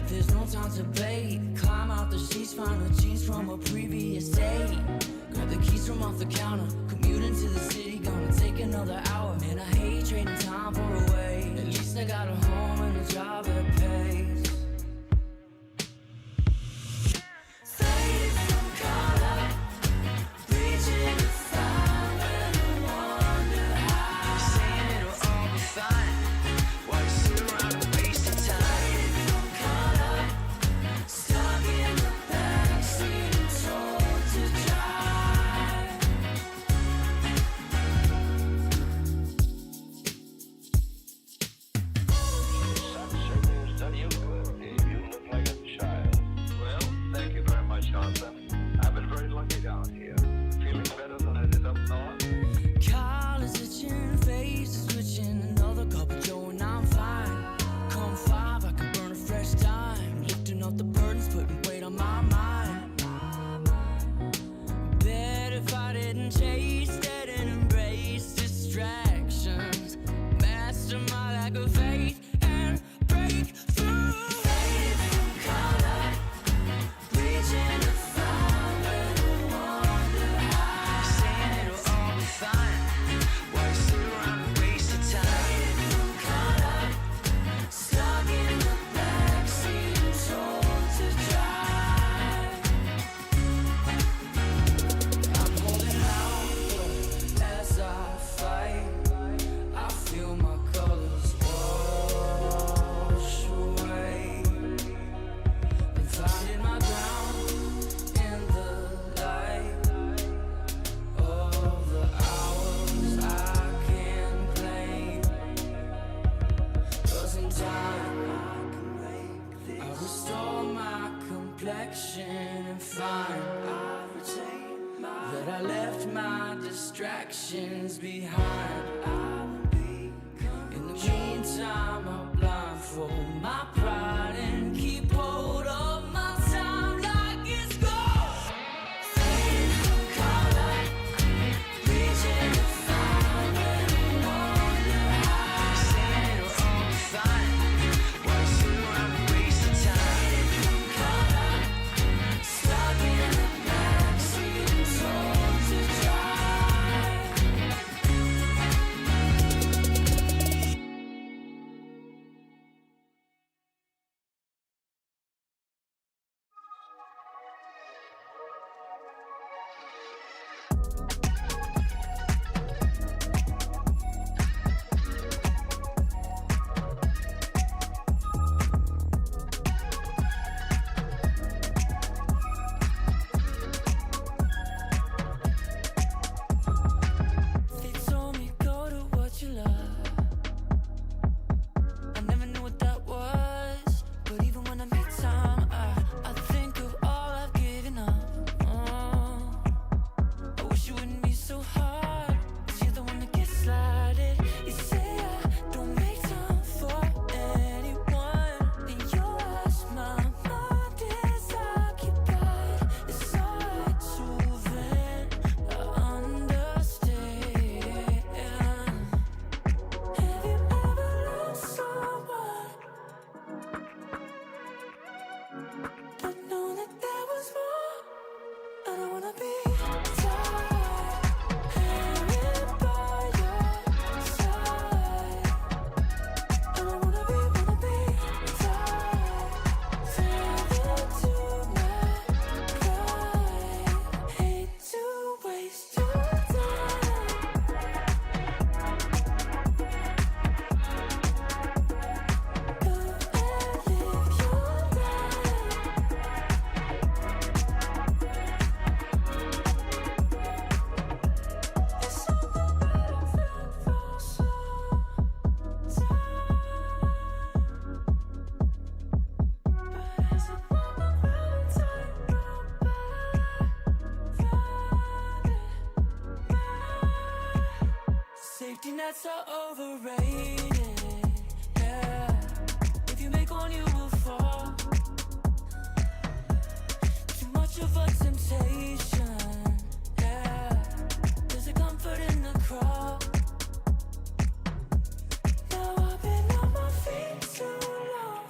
There's no time to play. Climb out the sheets, find the jeans from a previous day. Grab the keys from off the counter, commute into the city, gonna take another hour. Man, I hate trading time for a way. At least I got a home and a job that pays. Faded from color, reaching to find where I wonder how. Saying it'll all be fine, while you sit around and waste your time. Faded from color, stuck in the backseat and told to drive. Certainly has done you good. You look like a child. Well, thank you very much, Johnson. I've been very lucky down here. Feeling better than I did up north. Collars itching, faces switching, another cup of joe and I'm fine. Come 5, I can burn a fresh dime, lifting up the burdens, putting weight on my mind. Bet if I didn't chase that and embrace distractions, master my lack of faith and break through. Faded from color, reaching to find where I wonder how. Saying it'll all be fine, while you sit around and waste your time. Faded from color, stuck in the backseat and told to drive. I'm holding out as I fight. I feel my colors wash away. Been finding my ground in the light of the hours I can claim. 'Cause in time I restore my complexion and find that I left my distractions behind. In the meantime, I'll blindfold my pride and keep hold of my time like it's gold. Faded from color, reaching to find where I wonder how. Saying it'll all be fine, while you sit around and waste your time. Faded from color, stuck in the backseat and told to drive. They told me go to what you love. I never knew what that was, but even when I make time, I think of all I've given up. I wish it wouldn't be so hard, 'cause you're the one that gets slighted. You say I don't make time for anyone, and you ask my mind is occupied. It's alright to vent, I understand. Have you ever lost someone, but know that there was more? I don't wanna be tied, hanging by your side. I don't wanna be tied, tethered to my pride. Hate to waste your time. Go and live your life. It's something that I felt for some time. But as a moment of time go by, safety nets are overrated. Yeah, if you make one, you will fall. Too much of a temptation. Yeah, there's a comfort in the crawl. Now I've been on my feet too long.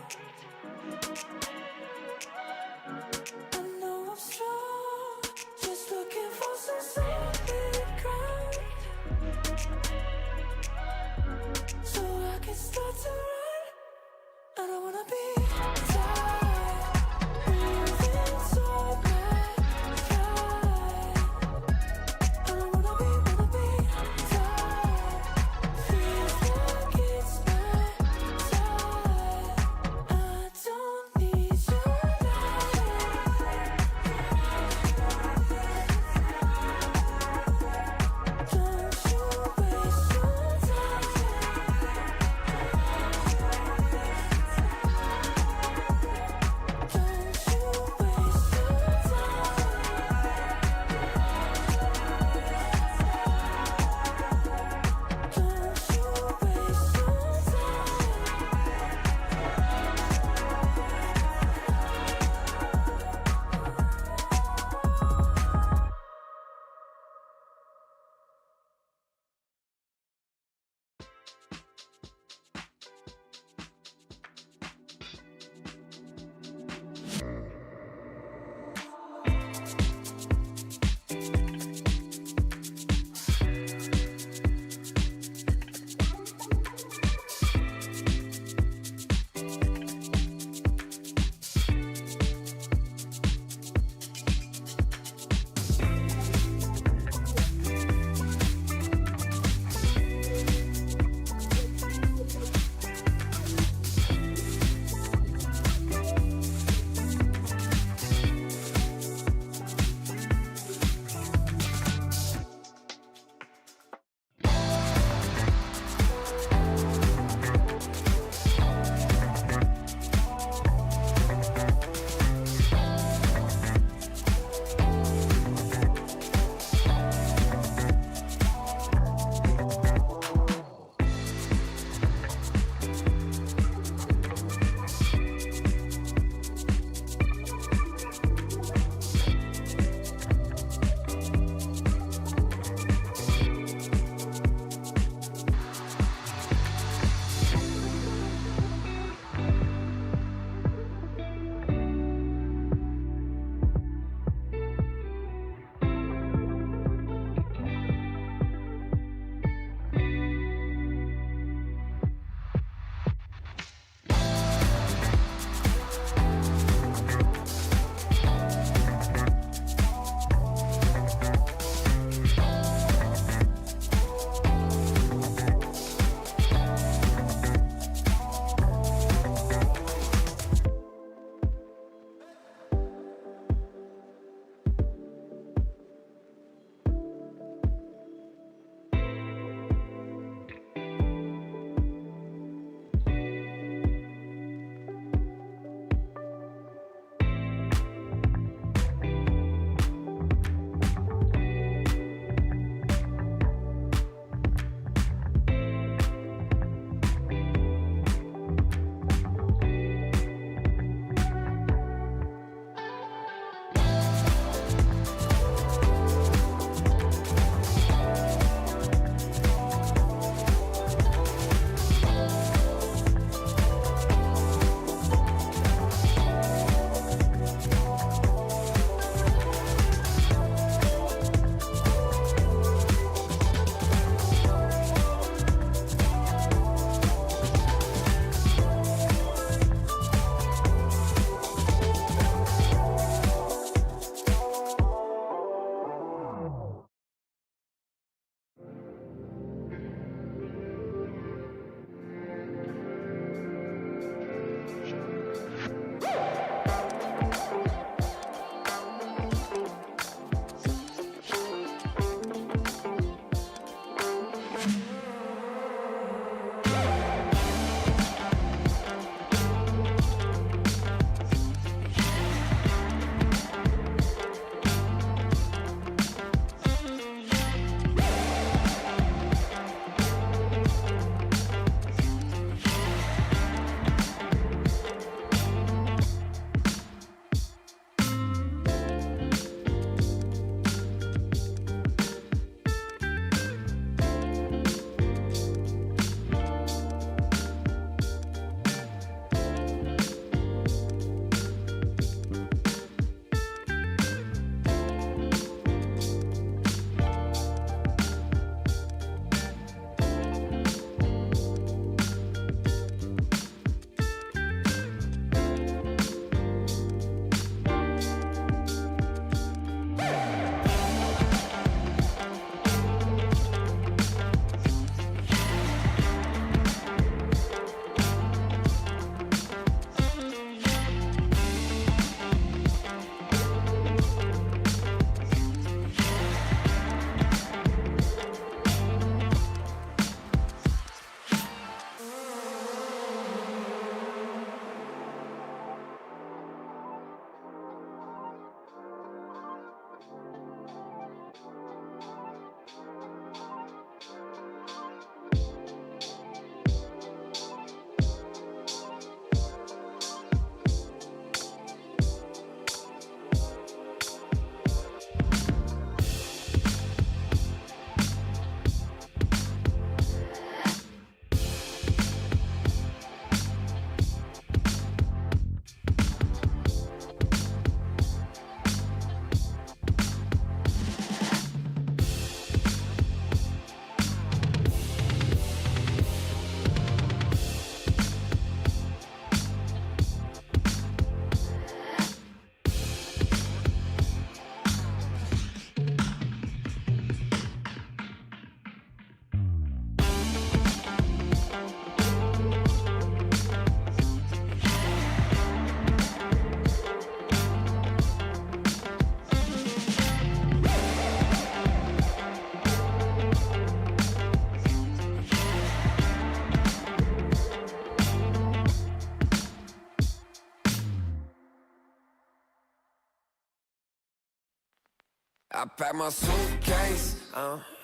I pack my suitcase,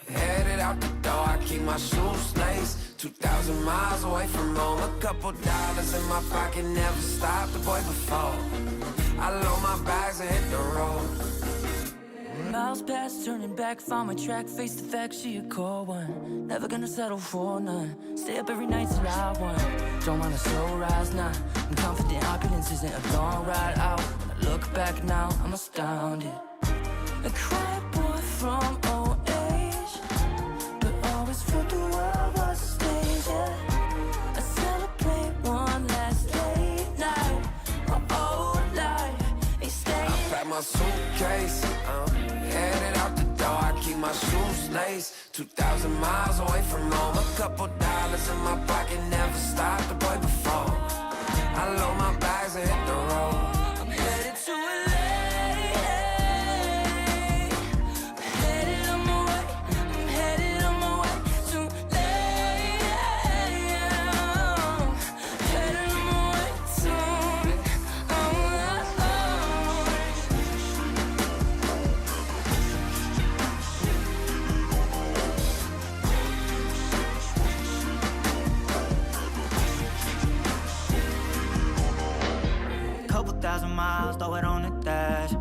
headed out the door. I keep my shoes laced. 2,000 miles away from home. A couple dollars in my pocket, never stopped the boy before. I load my bags and hit the road. Miles past, turning back, found my track, face the fact, she a cold one. Never gonna settle for none. Stay up every night till I won. Don't want a slow rise now. I'm confident opulence isn't a long ride out. When I look back now, I'm astounded. A quiet boy from old age, but always thought the world was a stage, yeah. I celebrate one last late night. My old life ain't staying. I pack my suitcase, headed out the door. I keep my shoes laced. 2,000 miles away from home. A couple dollars in my pocket, never stopped the boy before. I load my bags and hit the road. I'm headed to LA. Miles, throw it on the dash.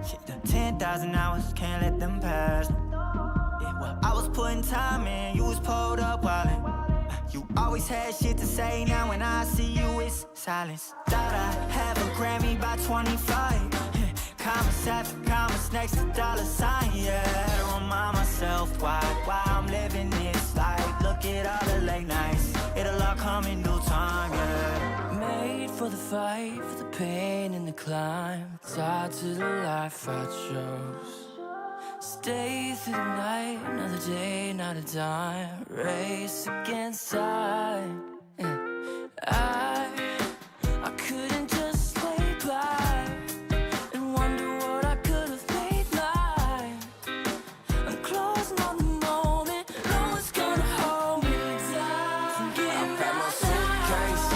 Shit, 10,000 hours, can't let them pass. Yeah, well, I was putting time in, you was pulled up wildin'. You always had shit to say, now when I see you, it's silence. Thought I'd have a Grammy by 25. Commas after commas next to dollar sign, yeah. To remind myself why I'm living this life. Look at all the late nights, it'll all come in due time, yeah. Made for the fight, for the pain and the climb. Tied to the life I chose. Stay through the night, another day, not a dime. Race against time. I couldn't just lay by and wonder what I could have made mine. I'm closing on the moment, no one's gonna hold me down. I pack my suitcase,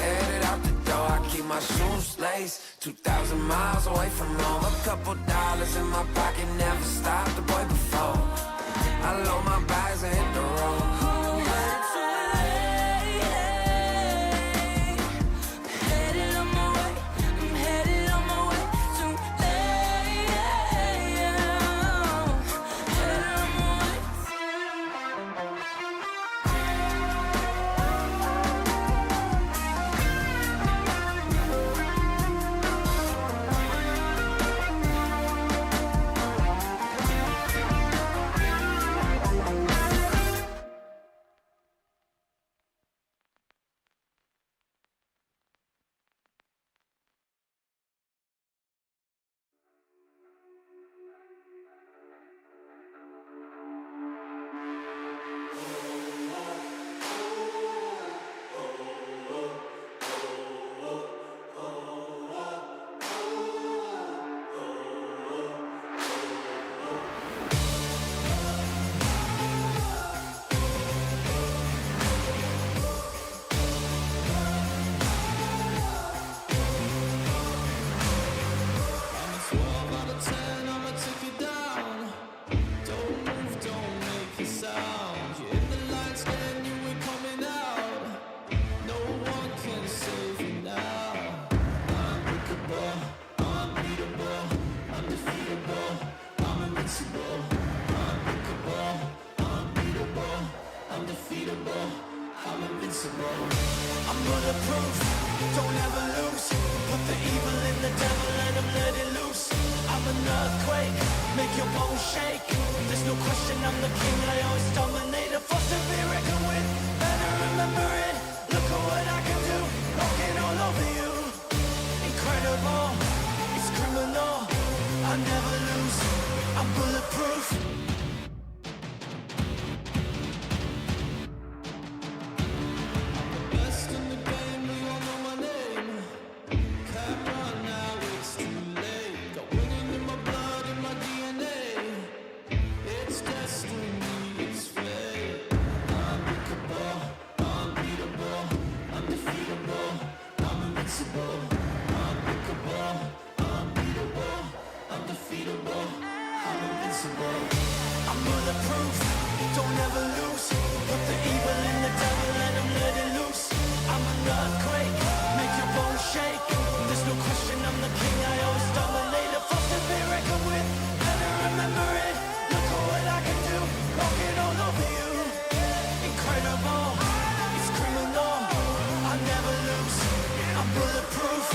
headed out the door. I keep my shoes laced. 2,000 miles away from home. A couple dollars in my pocket, never stopped the boy before. I load my bags and hit the road. I'm bulletproof, don't ever lose. Put the evil in the devil and I'm let it loose. I'm an earthquake, make your bones shake. There's no question I'm the king, I always dominate. A force to be reckoned with, better remember it. Look at what I can do, walking all over you. Incredible, it's criminal. I never lose, I'm bulletproof. invincible. I'm bulletproof, don't ever lose. Put the evil in the devil and I'm let it loose. I'm an earthquake, make your bones shake. There's no question I'm the king, I always dominate. A force to be reckoned with, better remember it. Look at what I can do, walking all over you. Incredible, it's criminal. I never lose, I'm bulletproof.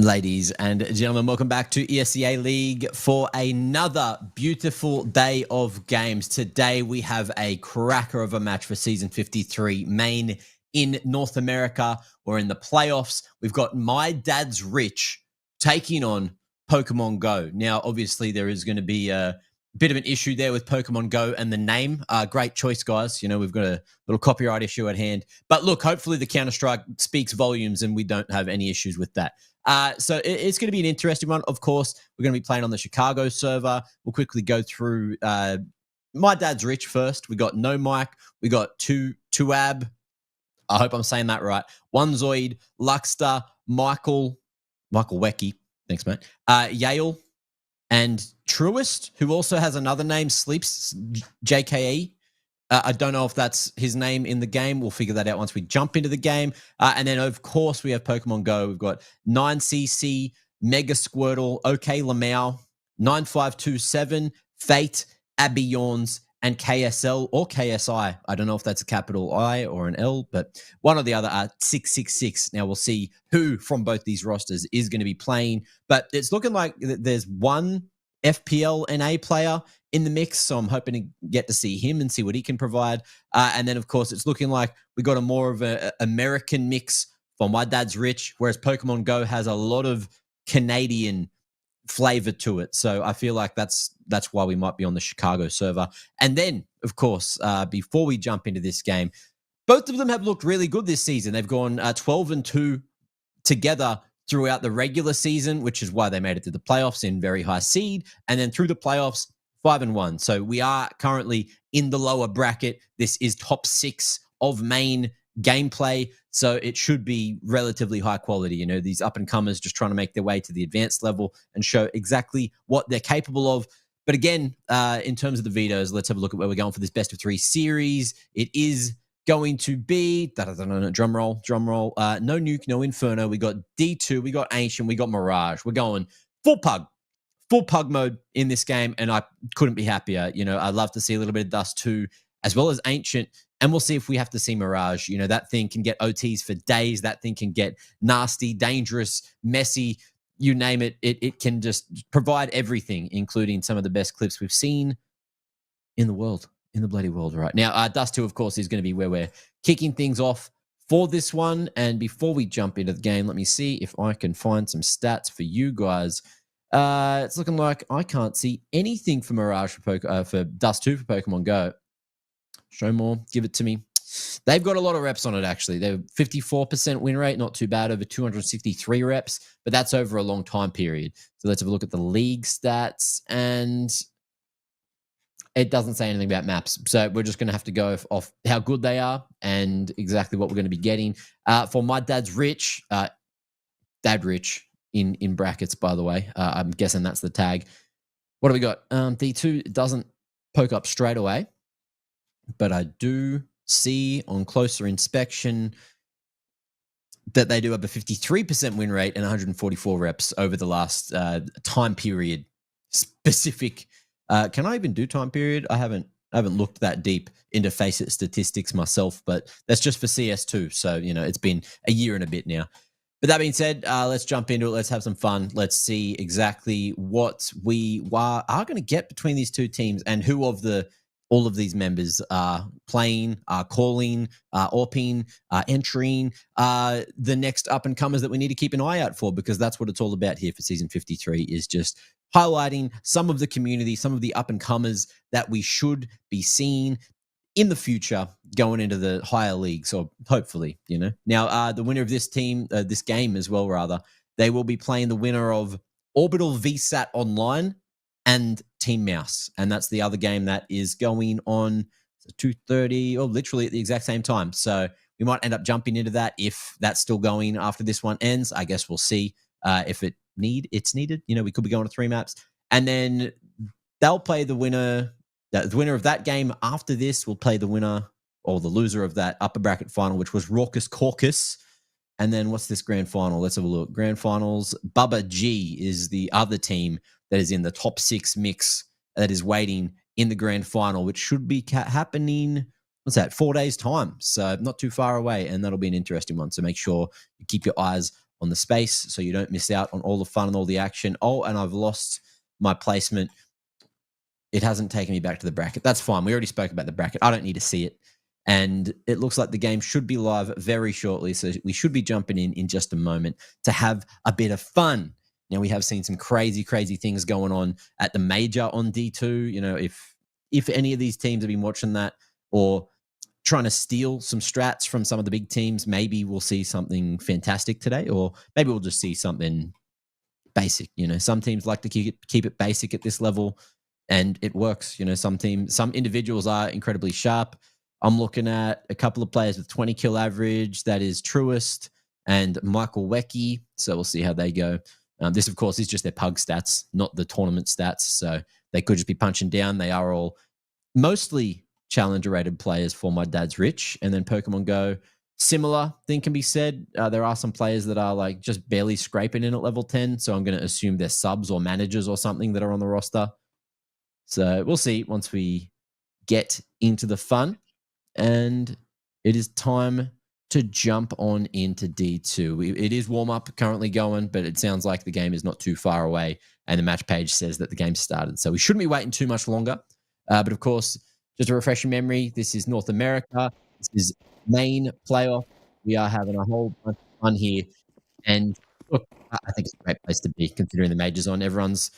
Ladies and gentlemen, welcome back to ESEA League for another beautiful day of games. Today we have a cracker of a match for Season 53, Maine in North America. We're in the playoffs. We've got My Dad's Rich taking on Pokemon Go. Now, obviously, there is going to be a bit of an issue there with Pokemon Go and the name. Great choice, guys. You know, we've got a little copyright issue at hand. But look, hopefully the Counter-Strike speaks volumes and we don't have any issues with that. So it's going to be an interesting one. Of course, we're going to be playing on the Chicago server. We'll quickly go through My Dad's Rich first. We got No Mike. We got Tuab. I hope I'm saying that right. One Zoid, Luxter, Michael Wecky. Thanks, mate. Yale and Truist, who also has another name, Sleeps, JKE. I don't know if that's his name in the game. We'll figure that out once we jump into the game. And then, of course, we have Pokemon Go. We've got 9cc, Mega Squirtle, OK Lamau, 9527, Fate, Abby Yawns, and KSL or KSI. I don't know if that's a capital I or an L, but one or the other are 666. Now, we'll see who from both these rosters is going to be playing. But it's looking like there's one FPL NA player in the mix, so I'm hoping to get to see him and see what he can provide. And then, of course, it's looking like we got a more of an American mix for My Dad's Rich, whereas Pokemon Go has a lot of Canadian flavor to it. So I feel like that's why we might be on the Chicago server. And then, of course, before we jump into this game, both of them have looked really good this season. They've gone 12-2 together throughout the regular season, which is why they made it to the playoffs in very high seed. And then through the playoffs, 5-1. So we are currently in the lower bracket. This is top 6 of Maine gameplay. So it should be relatively high quality. You know, these up and comers just trying to make their way to the advanced level and show exactly what they're capable of. But again, in terms of the vetoes, let's have a look at where we're going for this best of 3 series. It is going to be, drum roll, no Nuke, no Inferno. We got D2, we got Ancient, we got Mirage. We're going full pug mode in this game, and I couldn't be happier. You know, I'd love to see a little bit of Dust 2 as well as Ancient, and we'll see if we have to see Mirage. You know, that thing can get OTs for days. That thing can get nasty, dangerous, messy, you name it. It can just provide everything, including some of the best clips we've seen in the world, in the bloody world right now. Dust 2, of course, is going to be where we're kicking things off for this one. And before we jump into the game, let me see if I can find some stats for you guys. It's looking like I can't see anything for Mirage for Dust 2 for Pokemon Go. Show more, give it to me. They've got a lot of reps on it, actually. They're 54% win rate, not too bad, over 263 reps, but that's over a long time period. So let's have a look at the league stats, and it doesn't say anything about maps. So we're just going to have to go off how good they are and exactly what we're going to be getting. For My Dad's Rich, Dad Rich, in brackets, by the way. I'm guessing that's the tag. What do we got? D2 doesn't poke up straight away, but I do see on closer inspection that they do have a 53% win rate and 144 reps over the last time period. Specific. Can I even do time period? I haven't looked that deep into Faceit statistics myself, but that's just for CS2. So, you know, it's been a year and a bit now. But that being said, let's jump into it. Let's have some fun. Let's see exactly what we are going to get between these two teams and who of all of these members are playing, are calling, are OPing, are entering, the next up-and-comers that we need to keep an eye out for, because that's what it's all about here for Season 53, is just highlighting some of the community, some of the up-and-comers that we should be seeing in the future going into the higher leagues, or hopefully, Now, the winner of this game as well, rather, they will be playing the winner of Orbital VSAT Online and Team Mouse. And that's the other game that is going on 2:30, or literally at the exact same time. So we might end up jumping into that if that's still going after this one ends. I guess we'll see if it's needed. We could be going to 3 maps. And then they'll play the winner. The winner of that game after this will play the winner or the loser of that upper bracket final, which was Raucous Caucus. And then what's this grand final? Let's have a look. Grand finals. Bubba G is the other team that is in the top 6 mix that is waiting in the grand final, which should be happening, 4 days' time. So not too far away, and that'll be an interesting one. So make sure you keep your eyes on the space so you don't miss out on all the fun and all the action. Oh, and I've lost my placement. It hasn't taken me back to the bracket. That's fine. We already spoke about the bracket. I don't need to see it. And it looks like the game should be live very shortly. So we should be jumping in just a moment to have a bit of fun. Now, we have seen some crazy, crazy things going on at the major on D2. If any of these teams have been watching that or trying to steal some strats from some of the big teams, maybe we'll see something fantastic today, or maybe we'll just see something basic. Some teams like to keep it basic at this level, and it works. Some individuals are incredibly sharp. I'm looking at a couple of players with 20 kill average. That is Truist and Michael Wecky. So we'll see how they go. This, of course, is just their pug stats, not the tournament stats. So they could just be punching down. They are all mostly challenger-rated players for My Dad's Rich. And then Pokemon Go, similar thing can be said. There are some players that are just barely scraping in at level 10. So I'm going to assume they're subs or managers or something that are on the roster. So we'll see once we get into the fun. And it is time to jump on into D2. It is warm-up currently going, but it sounds like the game is not too far away, and the match page says that the game started. So we shouldn't be waiting too much longer. But of course, just a refreshing memory, this is North America. This is main playoff. We are having a whole bunch of fun here. And look, I think it's a great place to be considering the majors on. Everyone's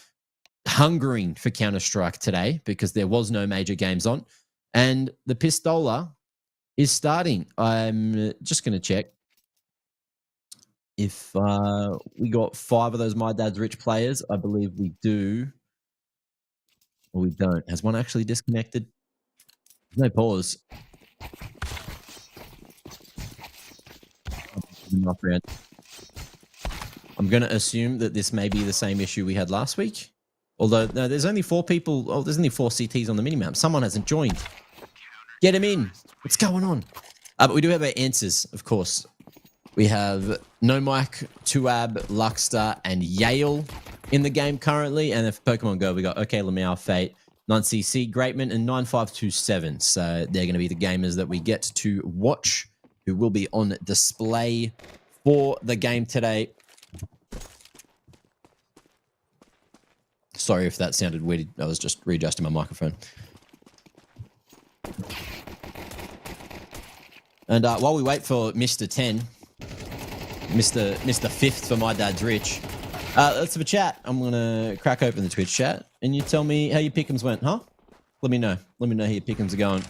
hungering for Counter-Strike today because there was no major games on. And the Pistola is starting. I'm just going to check if we got 5 of those My Dad's Rich players. I believe we do. Or we don't. Has one actually disconnected? No pause. I'm going to assume that this may be the same issue we had last week. Although, no, there's only 4 people. Oh, there's only 4 CTs on the minimap. Someone hasn't joined. Get him in. What's going on? But we do have our answers, of course. We have No Mike, Tuab, Luxter, and Yale in the game currently. And if Pokemon Go, we got OK Lamau, Fate, 9CC, Greatman, and 9527. So they're going to be the gamers that we get to watch, who will be on display for the game today. Sorry if that sounded weird. I was just readjusting my microphone. And while we wait for Mr. 10, Mr. 5th for My Dad's Rich, let's have a chat. I'm going to crack open the Twitch chat, and you tell me how your pick'ems went, huh? Let me know. Let me know how your pick'ems are going.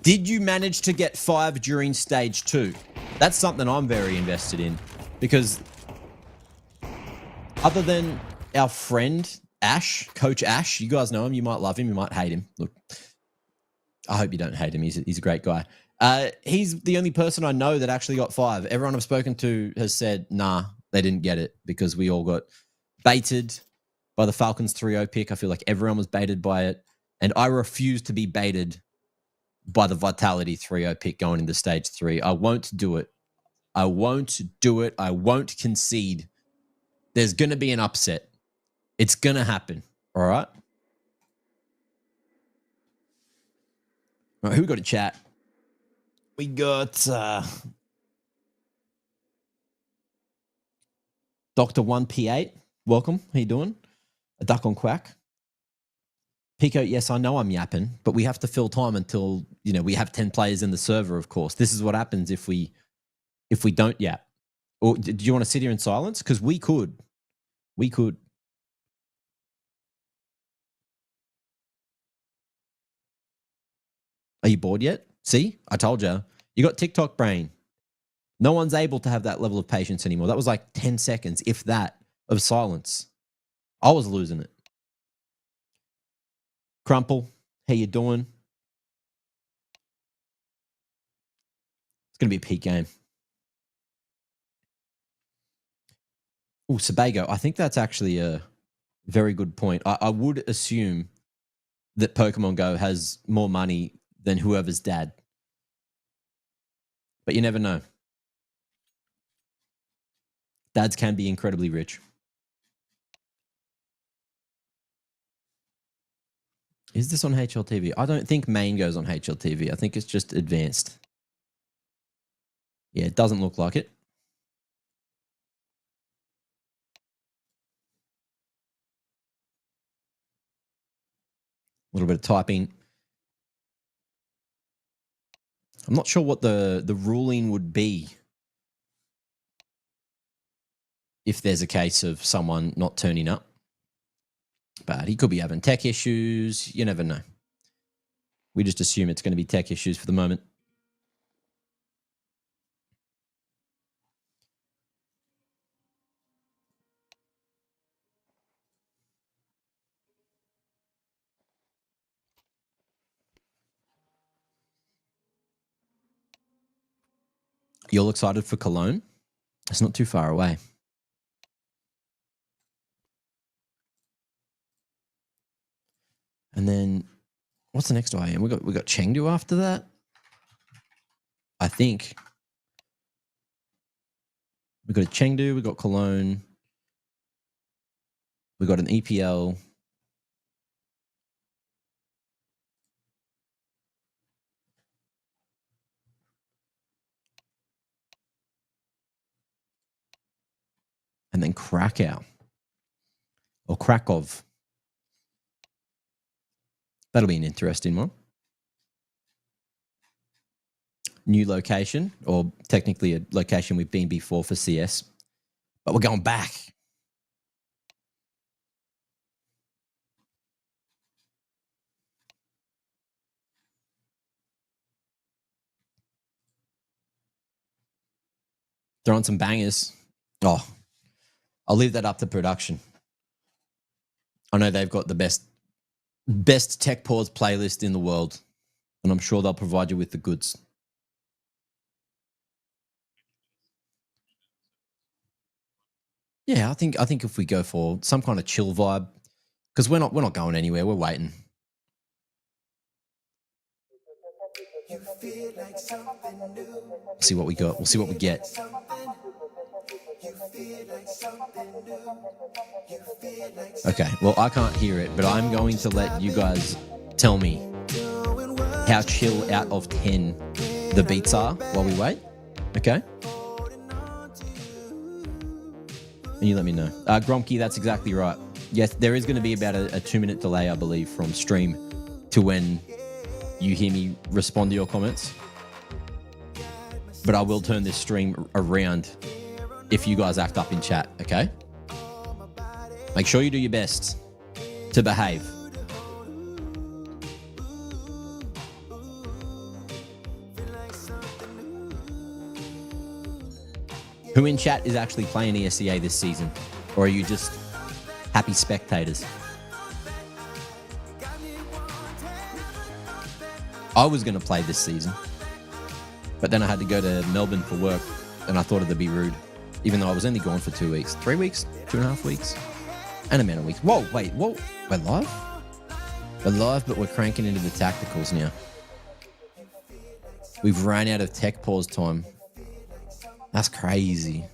Did you manage to get 5 during stage 2? That's something I'm very invested in, because other than our friend Ash, Coach Ash, you guys know him. You might love him. You might hate him. Look, I hope you don't hate him. He's a great guy. He's the only person I know that actually got 5. Everyone I've spoken to has said, nah, they didn't get it because we all got baited by the Falcons 3-0 pick. I feel like everyone was baited by it. And I refuse to be baited by the Vitality 3-0 pick going into stage 3. I won't do it. I won't do it. I won't concede. There's going to be an upset. It's going to happen. All right? All right, who we got to chat? We got Dr. 1P8. Welcome. How you doing? A duck on quack. Pico, yes, I know I'm yapping, but we have to fill time until, we have 10 players in the server, of course. This is what happens if we don't yap. Or do you want to sit here in silence? Because we could. We could. Are you bored yet? See, I told you. You got TikTok brain. No one's able to have that level of patience anymore. That was like 10 seconds, if that, of silence. I was losing it. Crumple, how you doing? It's going to be a peak game. Oh, Sebago. I think that's actually a very good point. I would assume that Pokemon Go has more money than whoever's dad. But you never know. Dads can be incredibly rich. Is this on HLTV? I don't think main goes on HLTV. I think it's just advanced. Yeah, it doesn't look like it. A little bit of typing. I'm not sure what the ruling would be if there's a case of someone not turning up. But he could be having tech issues. You never know. We just assume it's going to be tech issues for the moment. You're all excited for Cologne? It's not too far away. And then what's the next IM? We got Chengdu after that. I think we got a Chengdu, we got Cologne, we got an EPL. And then Krakow or Krakow. That'll be an interesting one. New location, or technically a location we've been before for CS, but we're going back. Throwing some bangers. Oh, I'll leave that up to production. I know they've got the best tech pause playlist in the world, and I'm sure they'll provide you with the goods. Yeah, I think if we go for some kind of chill vibe, because we're not going anywhere. We're waiting. See what we got. We'll see what we get. Okay, well, I can't hear it, but I'm going to let you guys tell me how chill out of 10 the beats are while we wait. Okay? And you let me know. Gromky, that's exactly right. Yes, there is going to be about a 2-minute delay, I believe, from stream to when you hear me respond to your comments. But I will turn this stream around if you guys act up in chat, okay? Make sure you do your best to behave. Who in chat is actually playing ESEA this season? Or are you just happy spectators? I was going to play this season, but then I had to go to Melbourne for work, and I thought it'd be rude, even though I was only gone for 2 weeks. 3 weeks? 2.5 weeks? And a amount of weeks. Whoa, wait, whoa. We're live? We're live, but we're cranking into the tacticals now. We've run out of tech pause time. That's crazy.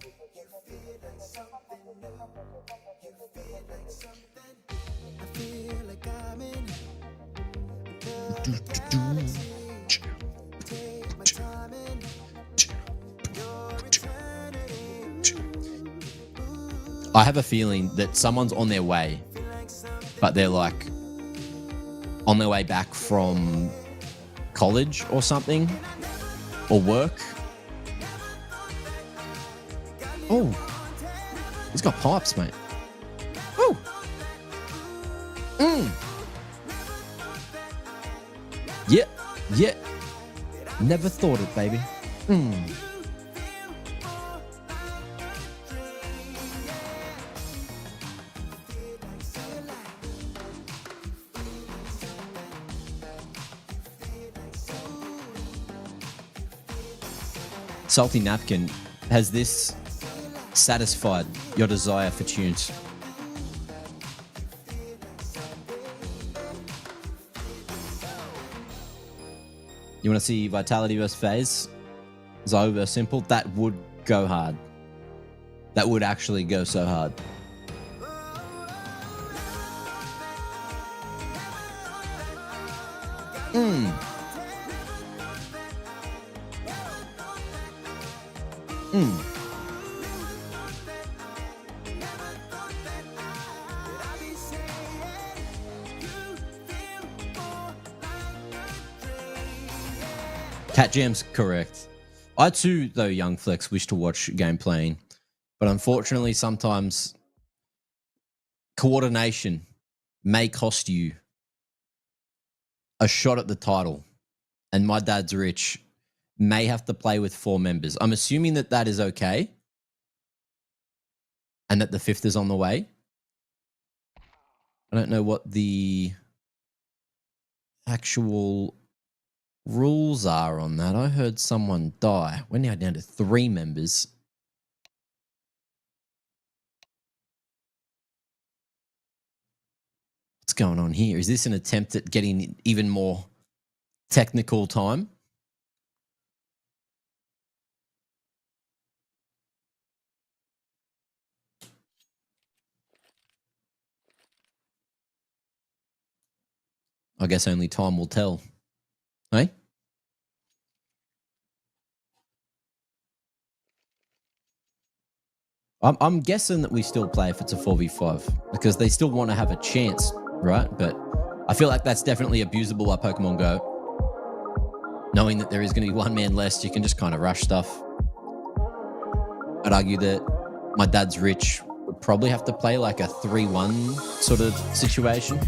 I have a feeling that someone's on their way, but they're like on their way back from college or something, or work. Oh, he's got pipes, mate. Oh. Yeah, yeah. Never thought it, baby. Salty Napkin, has this satisfied your desire for tunes? You want to see Vitality versus FaZe? Zoe versus Simple? That would go hard. That would actually go so hard. Cat Jam's correct. I too, though, Young Flex, wish to watch gameplay, but unfortunately, sometimes coordination may cost you a shot at the title, and my dad's rich may have to play with 4 members. I'm assuming that that is okay, and that the 5th is on the way. I don't know what the actual rules are on that. I heard someone die. We're now down to 3 members. What's going on here? Is this an attempt at getting even more technical time? I guess only time will tell. Hey? I'm guessing that we still play if it's a 4v5 because they still want to have a chance, right? But I feel like that's definitely abusable by Pokemon Go. Knowing that there is going to be 1 man less, you can just kind of rush stuff. I'd argue that my dad's rich would probably have to play like a 3-1 sort of situation.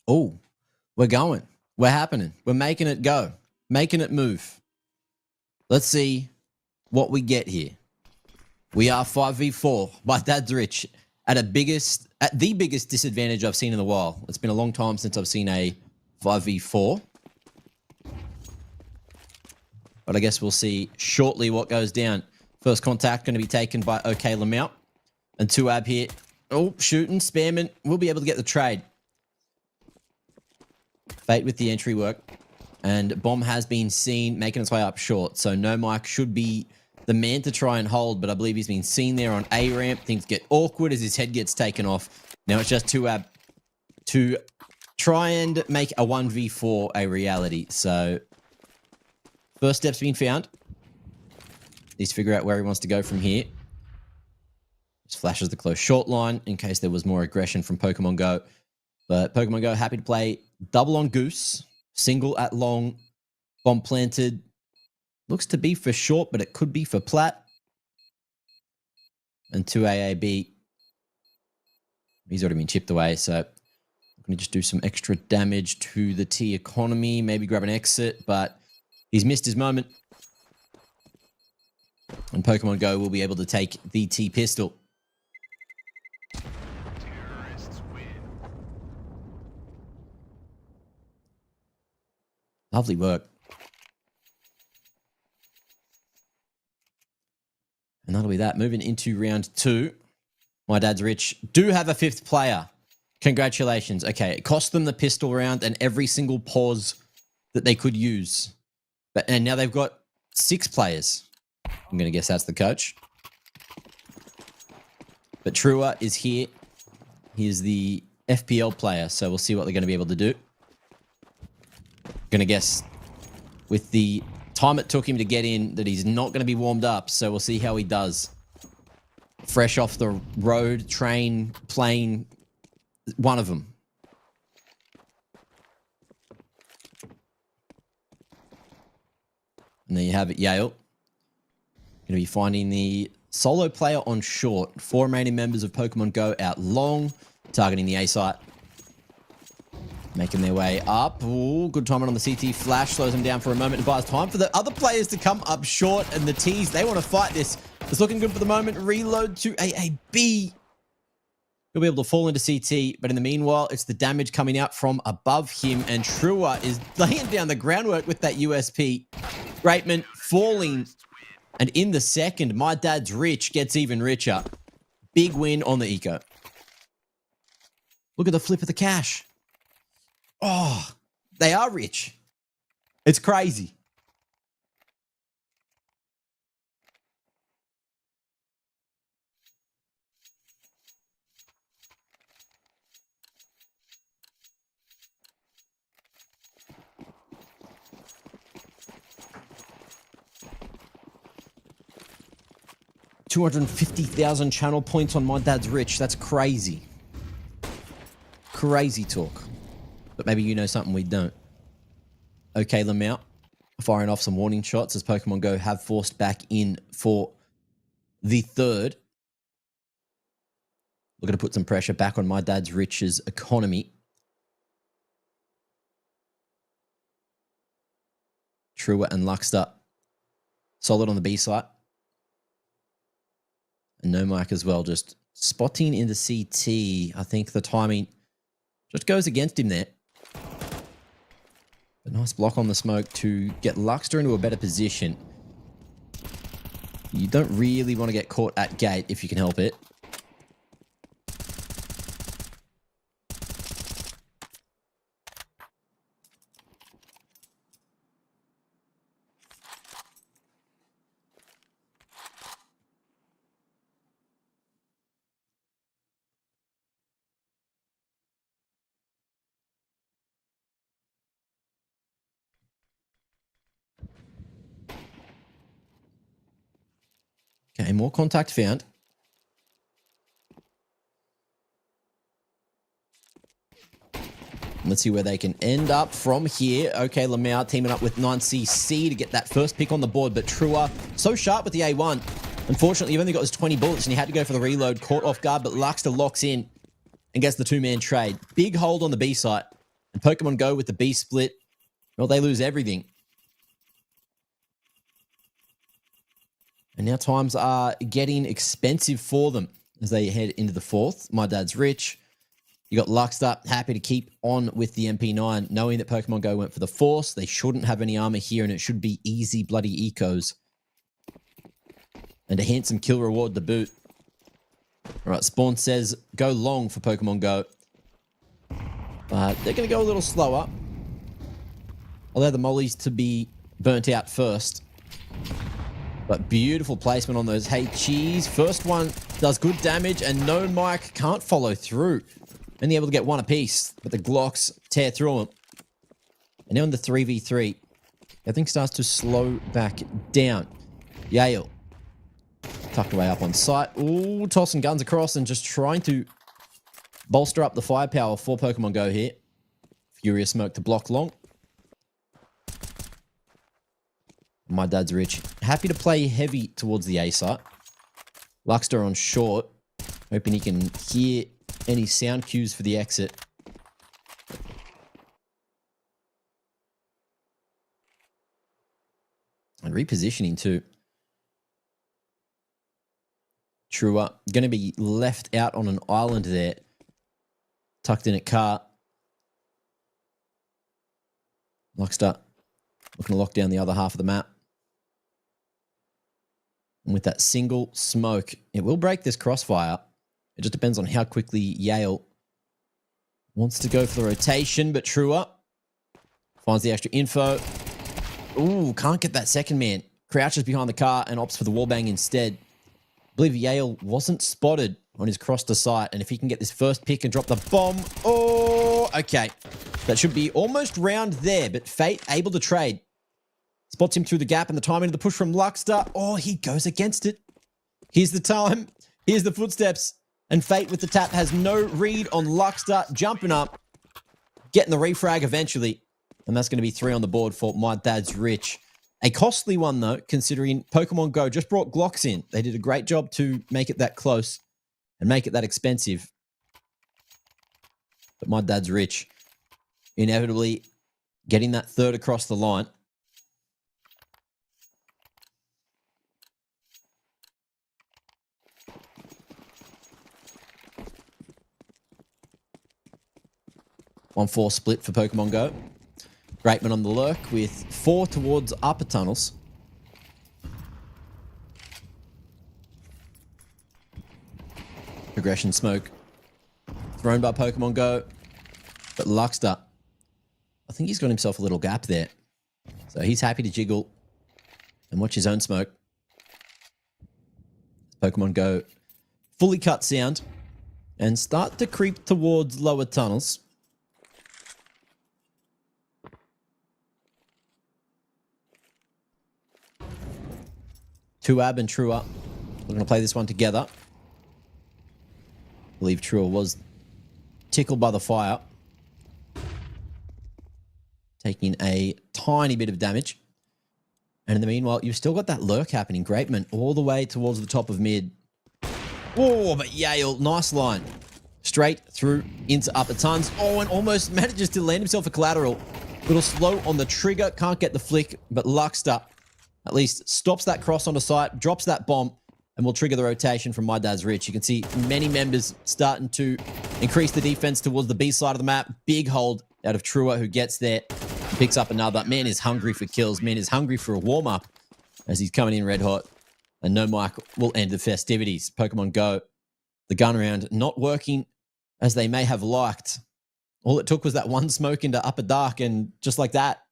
Oh, we're going. We're happening. We're making it go. Making it move. Let's see what we get here. We are 5v4. My dad's rich at the biggest disadvantage I've seen in a while. It's been a long time since I've seen a 5v4. But I guess we'll see shortly what goes down. First contact going to be taken by OK Lamount. And 2ab here. Oh, shooting, spamming. We'll be able to get the trade. Fate with the entry work. And Bomb has been seen making its way up short. So No Mike should be the man to try and hold. But I believe he's been seen there on A ramp. Things get awkward as his head gets taken off. Now it's just 2ab to try and make a 1v4 a reality. So first step's been found. Needs to figure out where he wants to go from here. Just flashes the close short line in case there was more aggression from Pokemon Go. But Pokemon Go happy to play double on Goose, single at long, bomb planted. Looks to be for short, but it could be for plat. And 2 AAB. He's already been chipped away, so I'm going to just do some extra damage to the T economy. Maybe grab an exit, but he's missed his moment. And Pokemon Go will be able to take the T pistol. Lovely work. And that'll be that. Moving into round 2. My Dad's Rich do have a 5th player. Congratulations. Okay, it cost them the pistol round and every single pause that they could use. And now they've got 6 players. I'm going to guess that's the coach. But Trua is here. He is the FPL player, so we'll see what they're going to be able to do. Going to guess with the time it took him to get in that he's not going to be warmed up, so we'll see how he does. Fresh off the road, train, plane, one of them. And there you have it, Yale. Going to be finding the solo player on short. 4 remaining members of Pokemon Go out long, targeting the A site. Making their way up. Ooh, good timing on the CT flash. Slows them down for a moment and buys time for the other players to come up short. And the T's, they want to fight this. It's looking good for the moment. Reload to AAB. He'll be able to fall into CT. But in the meanwhile, it's the damage coming out from above him. And Trua is laying down the groundwork with that USP. Greatman falling. And in the second, My Dad's Rich gets even richer. Big win on the eco. Look at the flip of the cash. Oh, they are rich. It's crazy. $250,000 channel points on My Dad's Rich. That's crazy. Crazy talk. But maybe you know something we don't. Okay, Lamount firing off some warning shots as Pokemon Go have forced back in for the 3rd. Looking to put some pressure back on My Dad's Rich's economy. Trua and Luxter solid on the B site. And No Mike as well, just spotting in the CT. I think the timing just goes against him there. A nice block on the smoke to get Luxter into a better position. You don't really want to get caught at gate if you can help it. Okay, more contact found. Let's see where they can end up from here. Okay, Lamau teaming up with 9CC to get that first pick on the board, but Trua so sharp with the A1. Unfortunately, you've only got his 20 bullets and you had to go for the reload. Caught off guard, but Luxter locks in and gets the 2-man trade. Big hold on the B site. And Pokemon Go with the B split. Well, they lose everything. And now times are getting expensive for them as they head into the 4th. My Dad's Rich. You got Luxter, happy to keep on with the MP9, knowing that Pokemon Go went for the Force. They shouldn't have any armor here, and it should be easy bloody ecos. And a handsome kill reward to boot. All right, Spawn says go long for Pokemon Go. But they're going to go a little slower. Allow the mollies to be burnt out first. But beautiful placement on those. Hey, cheese. First one does good damage, and No Mike can't follow through. Only able to get one apiece, but the Glocks tear through them. And now in the 3v3, everything starts to slow back down. Yale tucked away up on site. Ooh, tossing guns across and just trying to bolster up the firepower for Pokemon Go here. Furious Smoke to block long. My Dad's Rich. Happy to play heavy towards the A site. Luxter on short. Hoping he can hear any sound cues for the exit. And repositioning too. Trua going to be left out on an island there. Tucked in at car. Luxter looking to lock down the other half of the map. And with that single smoke, it will break this crossfire. It just depends on how quickly Yale wants to go for the rotation, but Trua finds the extra info. Ooh, can't get that second man. Crouches behind the car and opts for the wallbang instead. I believe Yale wasn't spotted on his cross to sight, and if he can get this first pick and drop the bomb, oh, okay. That should be almost round there, but Fate able to trade. Spots him through the gap and the timing of the push from Luxter. Oh, he goes against it. Here's the time. Here's the footsteps. And Fate with the tap has no read on Luxter. Jumping up. Getting the refrag eventually. And that's going to be 3 on the board for My Dad's Rich. A costly one, though, considering Pokemon Go just brought Glocks in. They did a great job to make it that close and make it that expensive. But My Dad's Rich inevitably getting that third across the line. One 4 split for Pokemon Go. Greatman on the lurk with 4 towards upper tunnels. Progression smoke thrown by Pokemon Go. But Luxter, I think he's got himself a little gap there. So he's happy to jiggle and watch his own smoke. Pokemon Go fully cut sound and start to creep towards lower tunnels. Tuab and Trua. We're going to play this one together. I believe Trua was tickled by the fire. Taking a tiny bit of damage. And in the meanwhile, you've still got that lurk happening. Greatman all the way towards the top of mid. Oh, but Yale, nice line. Straight through into upper tons. Oh, and almost manages to land himself a collateral. Little slow on the trigger. Can't get the flick, but Luxter at least stops that cross onto site, drops that bomb, and will trigger the rotation from My Dad's Rich. You can see many members starting to increase the defense towards the B side of the map. Big hold out of Trua, who gets there and picks up another. Man is hungry for kills. Man is hungry for a warm-up as he's coming in red hot. And no mic will end the festivities. Pokemon Go, the gun round, not working as they may have liked. All it took was that one smoke into upper dark, and just like that,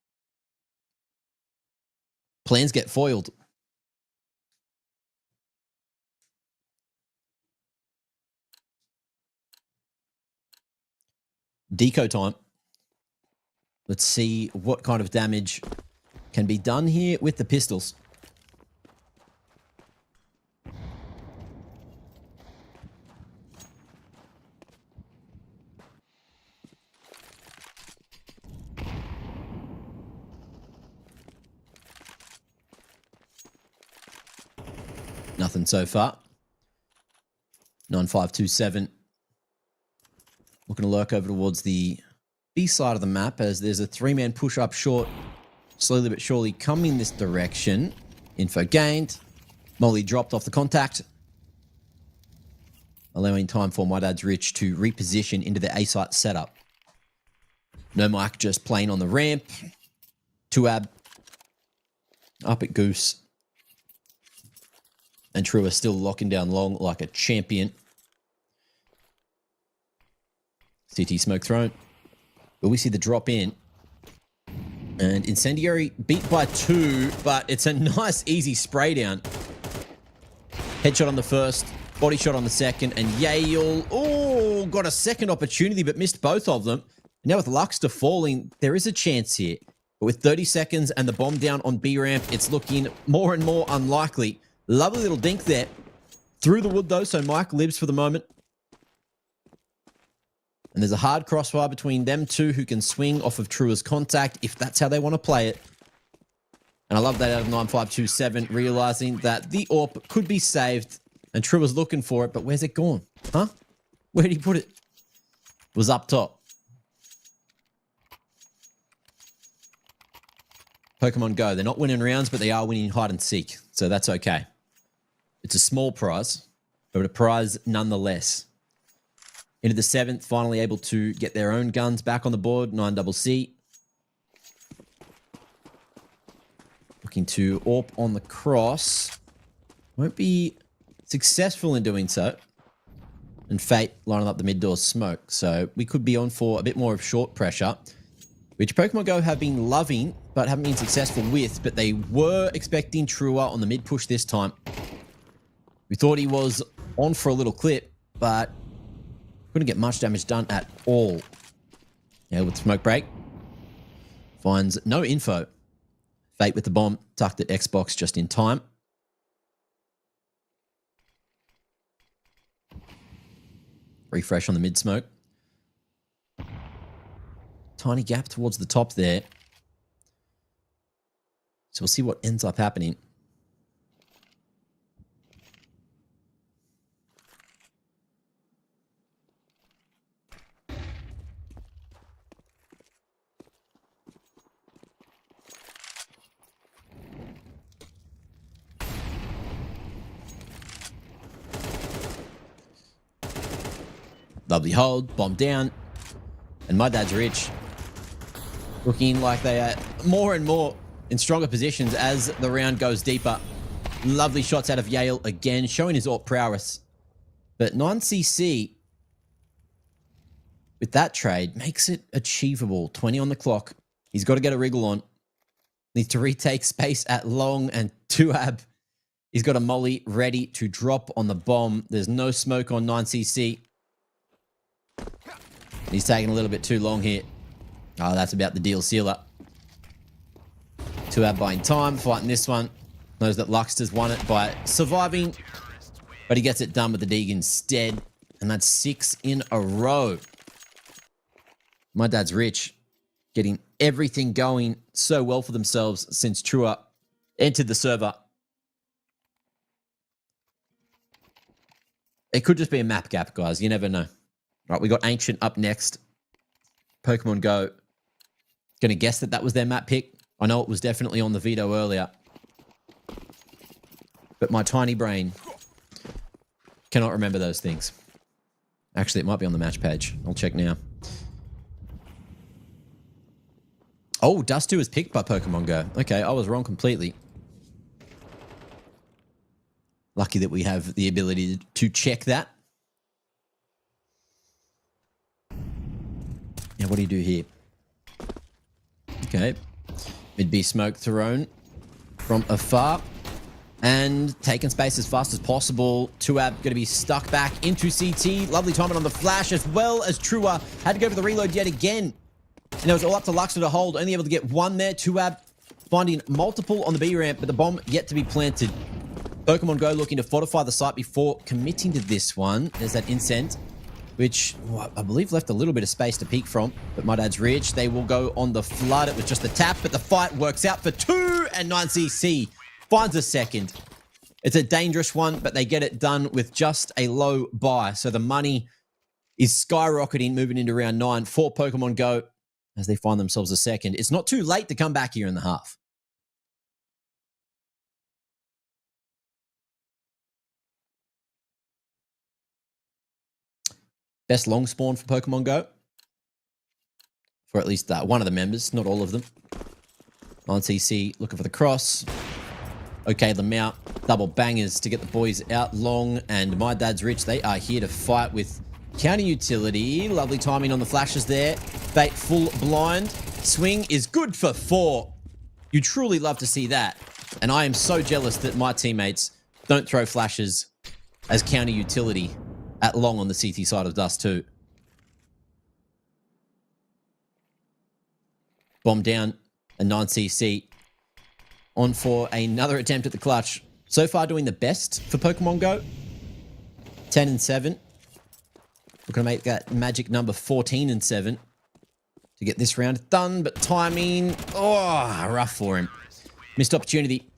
plans get foiled. Deco time. Let's see what kind of damage can be done here with the pistols. Nothing so far. 9527. Looking to lurk over towards the B side of the map as there's a 3-man push up short. Slowly but surely coming this direction. Info gained. Molly dropped off the contact. Allowing time for My Dad's Rich to reposition into the A-site setup. No mic, just playing on the ramp. Tuab. Up at Goose. And Trua still locking down long like a champion. CT smoke thrown. But we see the drop in. And Incendiary beat by 2, but it's a nice, easy spray down. Headshot on the first, body shot on the second, and Yale, oh, got a second opportunity, but missed both of them. Now with Luxter falling, there is a chance here. But with 30 seconds and the bomb down on B ramp, it's looking more and more unlikely. Lovely little dink there. Through the wood, though, so Mike lives for the moment. And there's a hard crossfire between them two who can swing off of Trua's contact if that's how they want to play it. And I love that out of 9527, realizing that the AWP could be saved And True was looking for it, but where's it gone? Huh? Where did he put it? It was up top. Pokemon Go. They're not winning rounds, but they are winning hide and seek. So that's okay. It's a small prize, but a prize nonetheless. Into the 7th, finally able to get their own guns back on the board. 9CC. Looking to AWP on the cross. Won't be successful in doing so. And Fate lining up the mid-door smoke. So we could be on for a bit more of short pressure, which Pokemon Go have been loving, but haven't been successful with. But they were expecting Trua on the mid-push this time. We thought he was on for a little clip, but couldn't get much damage done at all. Yeah, with smoke break. Finds no info. Fate with the bomb, tucked at Xbox just in time. Refresh on the mid-smoke. Tiny gap towards the top there. So we'll see what ends up happening. Lovely hold, bomb down, and my dad's rich. Looking like they are more and more in stronger positions as the round goes deeper. Lovely shots out of Yale again, showing his AWP prowess. But 9CC, with that trade, makes it achievable. 20 on the clock. He's got to get a wriggle on. Needs to retake space at long, and Tuab, he's got a molly ready to drop on the bomb. There's no smoke on 9CC. He's taking a little bit too long here. Oh, that's about the deal sealer. Tuab buying time, fighting this one. Knows that Luxter's won it by surviving, but he gets it done with the Deeg instead. And that's 6 in a row. My dad's rich. Getting everything going so well for themselves since Trua entered the server. It could just be a map gap, guys. You never know. Right, we got Ancient up next. Pokemon Go. Gonna guess that that was their map pick. I know it was definitely on the veto earlier. But my tiny brain cannot remember those things. Actually, it might be on the match page. I'll check now. Oh, Dust 2 is picked by Pokemon Go. Okay, I was wrong completely. Lucky that we have the ability to check that. Now, what do you do here? Okay. Mid-B smoke thrown from afar. And taking space as fast as possible. Tuab going to be stuck back into CT. Lovely timing on the flash, as well as Trua had to go for the reload yet again. And it was all up to Luxor to hold. Only able to get one there. Tuab finding multiple on the B ramp, but the bomb yet to be planted. Pokemon Go looking to fortify the site before committing to this one. There's that Incent, which I believe left a little bit of space to peek from. But my dad's rich. They will go on the flood. It was just a tap, but the fight works out for 2, and 9CC finds a second. It's a dangerous one, but they get it done with just a low buy. So the money is skyrocketing, moving into round 9 for Pokemon Go as they find themselves a second. It's not too late to come back here in the half. Best long spawn for Pokemon Go. For at least one of the members, not all of them. 9CC looking for the cross. Okay, the mount. Double bangers to get the boys out long. And my dad's rich. They are here to fight with counter utility. Lovely timing on the flashes there. Fate full blind. Swing is good for 4. You truly love to see that. And I am so jealous that my teammates don't throw flashes as counter utility at long on the CT side of Dust 2. Bomb down, and 9CC on for another attempt at the clutch. So far doing the best for Pokemon Go. 10 and 7. We're going to make that magic number 14 and 7 to get this round done, but timing, oh, rough for him. Missed opportunity.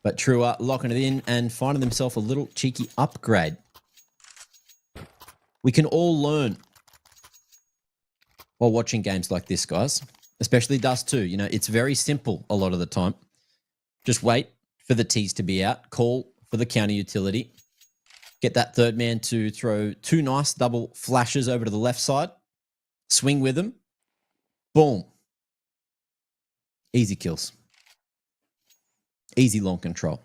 But Trua locking it in and finding themselves a little cheeky upgrade. We can all learn while watching games like this, guys. Especially Dust 2. You know, it's very simple a lot of the time. Just wait for the T's to be out. Call for the counter utility. Get that third man to throw 2 nice double flashes over to the left side. Swing with them. Boom. Easy kills. Easy long control.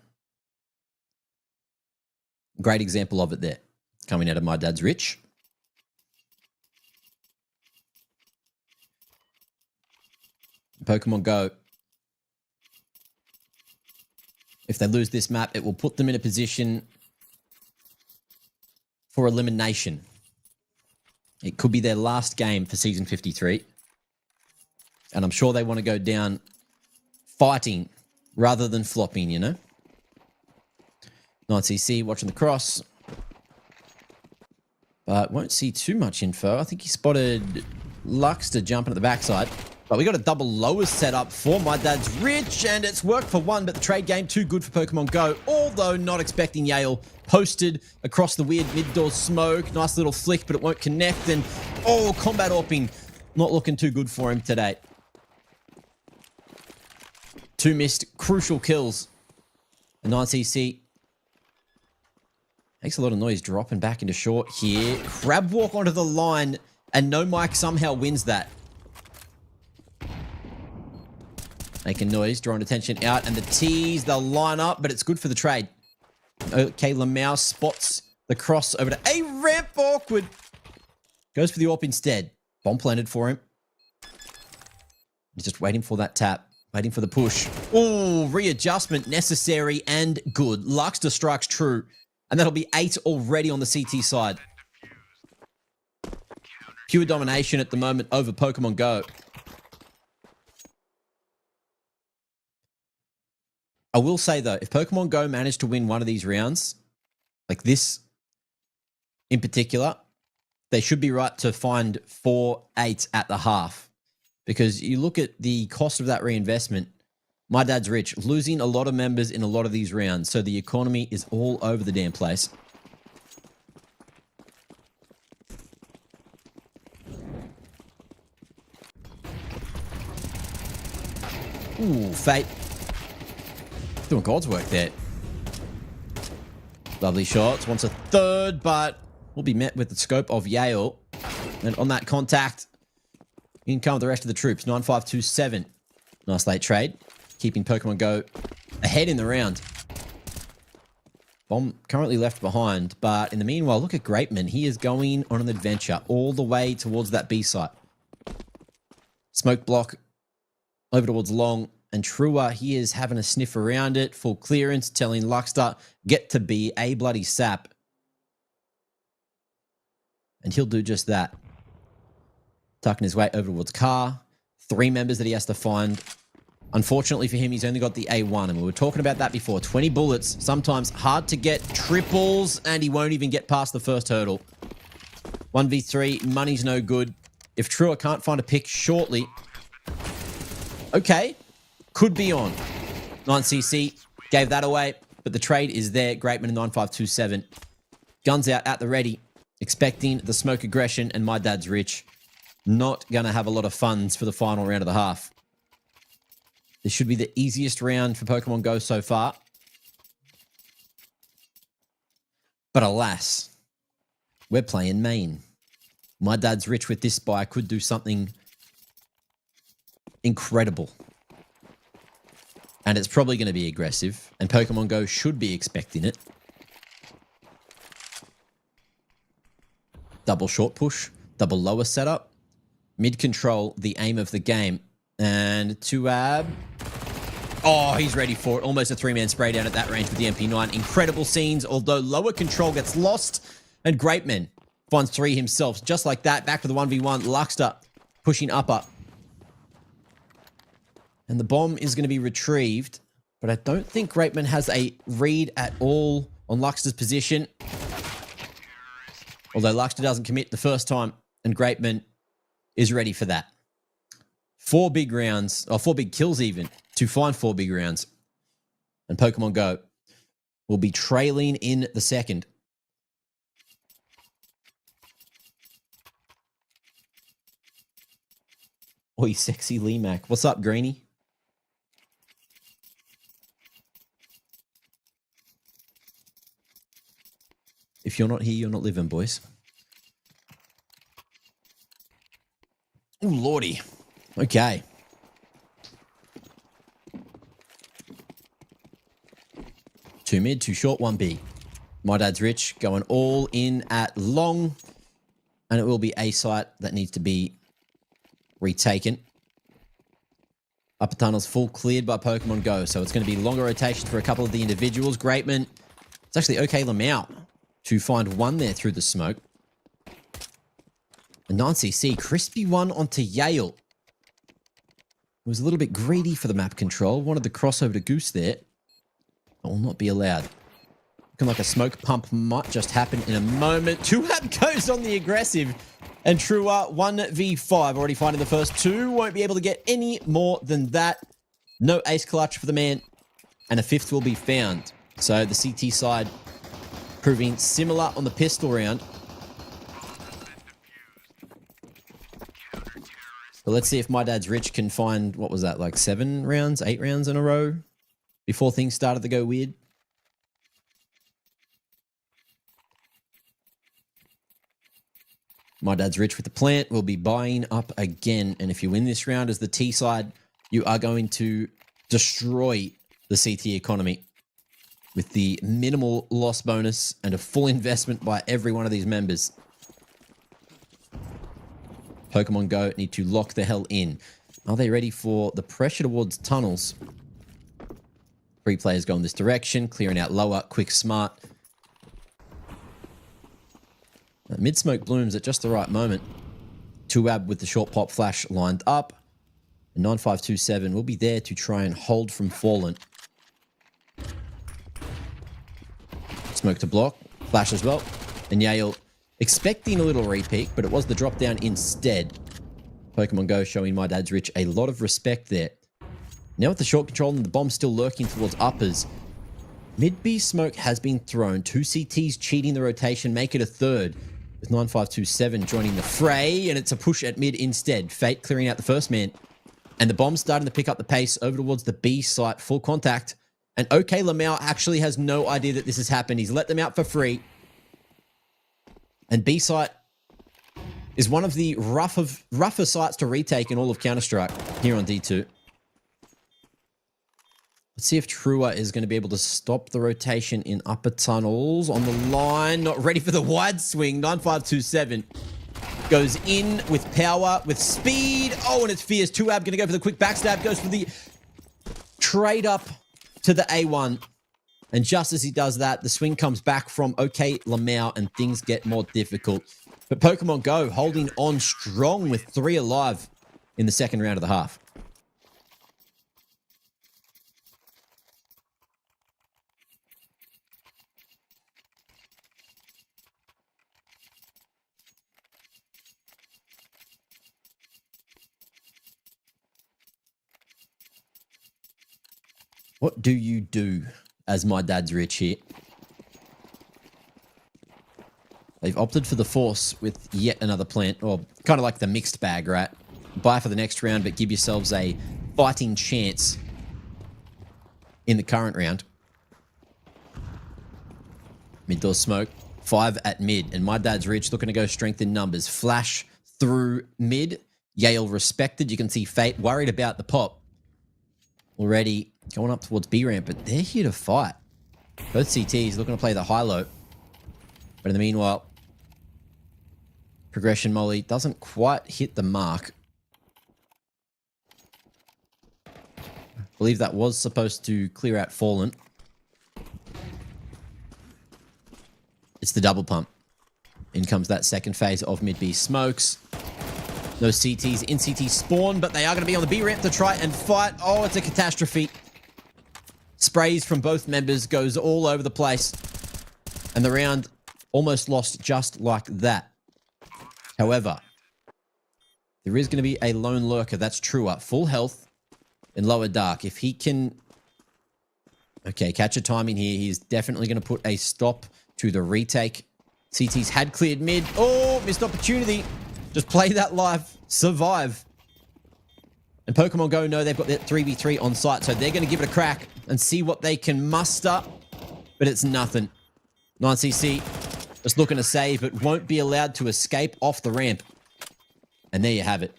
Great example of it there. Coming out of my dad's rich. Pokemon Go. If they lose this map, it will put them in a position for elimination. It could be their last game for Season 53. And I'm sure they want to go down fighting rather than flopping, you know? 9cc watching the cross. But won't see too much info. I think he spotted Luxter jumping at the backside. But we got a double lowers set up for my dad's rich, and it's worked for one, but the trade game too good for Pokemon Go. Although not expecting Yale. Posted across the weird mid-door smoke. Nice little flick, but it won't connect. And, oh, combat orping. Not looking too good for him today. 2 missed crucial kills. A 9cc makes a lot of noise dropping back into short here. Crab walk onto the line, and No Mike somehow wins that. Making noise, drawing attention out, and the T's, they'll line up, but it's good for the trade. Okay, Lamau spots the cross over to a ramp, awkward. Goes for the AWP instead. Bomb planted for him. He's just waiting for that tap, waiting for the push. Oh, readjustment necessary and good. Luxter strikes true, and that'll be 8 already on the CT side. Pure domination at the moment over Pokemon Go. I will say, though, if Pokemon Go managed to win one of these rounds, like this in particular, they should be right to find 4-8 at the half. Because you look at the cost of that reinvestment, my dad's rich, losing a lot of members in a lot of these rounds. So the economy is all over the damn place. Ooh, Fate. Doing God's work there. Lovely shots. Wants a third, but will be met with the scope of Yale. And on that contact, in come with the rest of the troops. 9527. Nice late trade. Keeping Pokemon Go ahead in the round. Bomb currently left behind, but in the meanwhile, look at Greatman. He is going on an adventure all the way towards that B site. Smoke block over towards Long. And Trua, he is having a sniff around it. Full clearance, telling Luxter, get to be a bloody sap. And he'll do just that. Tucking his way over towards Car. 3 members that he has to find. Unfortunately for him, he's only got the A1. And we were talking about that before. 20 bullets, sometimes hard to get triples. And he won't even get past the first hurdle. 1v3, money's no good. If Trua can't find a pick shortly. Okay. Could be on. 9cc gave that away, but the trade is there. Greatman in 9527. Guns out at the ready, expecting the smoke aggression, and my dad's rich. Not going to have a lot of funds for the final round of the half. This should be the easiest round for Pokemon Go so far. But alas, we're playing main. My dad's rich with this buy could do something incredible. And it's probably going to be aggressive. And Pokemon Go should be expecting it. Double short push. Double lower setup. Mid control, the aim of the game. And Tuab. Oh, he's ready for it. Almost a 3-man spray down at that range with the MP9. Incredible scenes, although lower control gets lost. And Greatman finds 3 himself. Just like that. Back for the 1v1. Luxter pushing upper. And the bomb is going to be retrieved. But I don't think Greatman has a read at all on Luxter's position. Although Luxter doesn't commit the first time. And Greatman is ready for that. 4 big rounds, or 4 big kills even, to find 4 big rounds. And Pokemon Go will be trailing in the second. Oi, sexy Lee Mac. What's up, Greenie? If you're not here, you're not living, boys. Oh, lordy. Okay. Two mid, two short, one B. My Dad's Rich going all in at long. And it will be a site that needs to be retaken. Upper tunnel's full cleared by Pokemon Go. So it's going to be longer rotations for a couple of the individuals. Greatman. It's actually OK Lamau to find one there through the smoke. A 9cc. Crispy one onto Yale. Was a little bit greedy for the map control. Wanted the crossover to Goose there. That will not be allowed. Looking like a smoke pump might just happen in a moment. Tuab goes on the aggressive. And Trua 1v5. Already finding the first two. Won't be able to get any more than that. No ace clutch for the man. And a fifth will be found. So the CT side proving similar on the pistol round. But let's see if My Dad's Rich can find, what was that, like 7 rounds, 8 rounds in a row before things started to go weird. My Dad's Rich with the plant will be buying up again. And if you win this round as the T side, you are going to destroy the CT economy with the minimal loss bonus and a full investment by every one of these members. Pokemon Go need to lock the hell in. Are they ready for the pressure towards tunnels? 3 players go in this direction, clearing out lower, quick, smart. Mid-smoke blooms at just the right moment. Tuab with the short pop flash lined up. And 9527 will be there to try and hold from Fallen. Smoke to block, flash as well. And Yale expecting a little repeat, but it was the drop down instead. Pokemon Go showing My Dad's Rich a lot of respect there. Now with the short control and the bomb still lurking towards uppers, mid-B smoke has been thrown. 2 CTs cheating the rotation, make it a third. With 9527 joining the fray, and it's a push at mid instead. Fate clearing out the first man. And the bomb's starting to pick up the pace over towards the B site. Full contact. And OK Lamau actually has no idea that this has happened. He's let them out for free. And B site is one of the rougher sites to retake in all of Counter-Strike here on D2. Let's see if Trua is going to be able to stop the rotation in upper tunnels. On the line, not ready for the wide swing. 9527 goes in with power, with speed. Oh, and it's fierce. Tuab going to go for the quick backstab. Goes for the trade up to the A1. And just as he does that, the swing comes back from OK Lamau and things get more difficult. But Pokemon Go holding on strong with 3 alive in the second round of the half. What do you do as My Dad's Rich here? They've opted for the Force with yet another plant, or kind of like the mixed bag, right? Buy for the next round, but give yourselves a fighting chance in the current round. Mid-door smoke, 5 at mid, and My Dad's Rich looking to go strength in numbers. Flash through mid, Yale respected. You can see Fate worried about the pop. Already going up towards B ramp, but they're here to fight. Both CTs looking to play the high-low. But in the meanwhile, progression molly doesn't quite hit the mark. I believe that was supposed to clear out Fallen. It's the double pump. In comes that second phase of mid-B smokes. No CTs in CT spawn, but they are going to be on the B ramp to try and fight. Oh, it's a catastrophe. Sprays from both members goes all over the place. And the round almost lost just like that. However, there is going to be a lone lurker. That's Trua. Full health in lower dark. If he can Okay, catch a timing here. He's definitely going to put a stop to the retake. CT's had cleared mid. Oh, missed opportunity. Just play that live. Survive. And Pokemon Go know they've got that 3v3 on site, so they're going to give it a crack and see what they can muster. But it's nothing. 9cc just looking to save, but won't be allowed to escape off the ramp. And there you have it.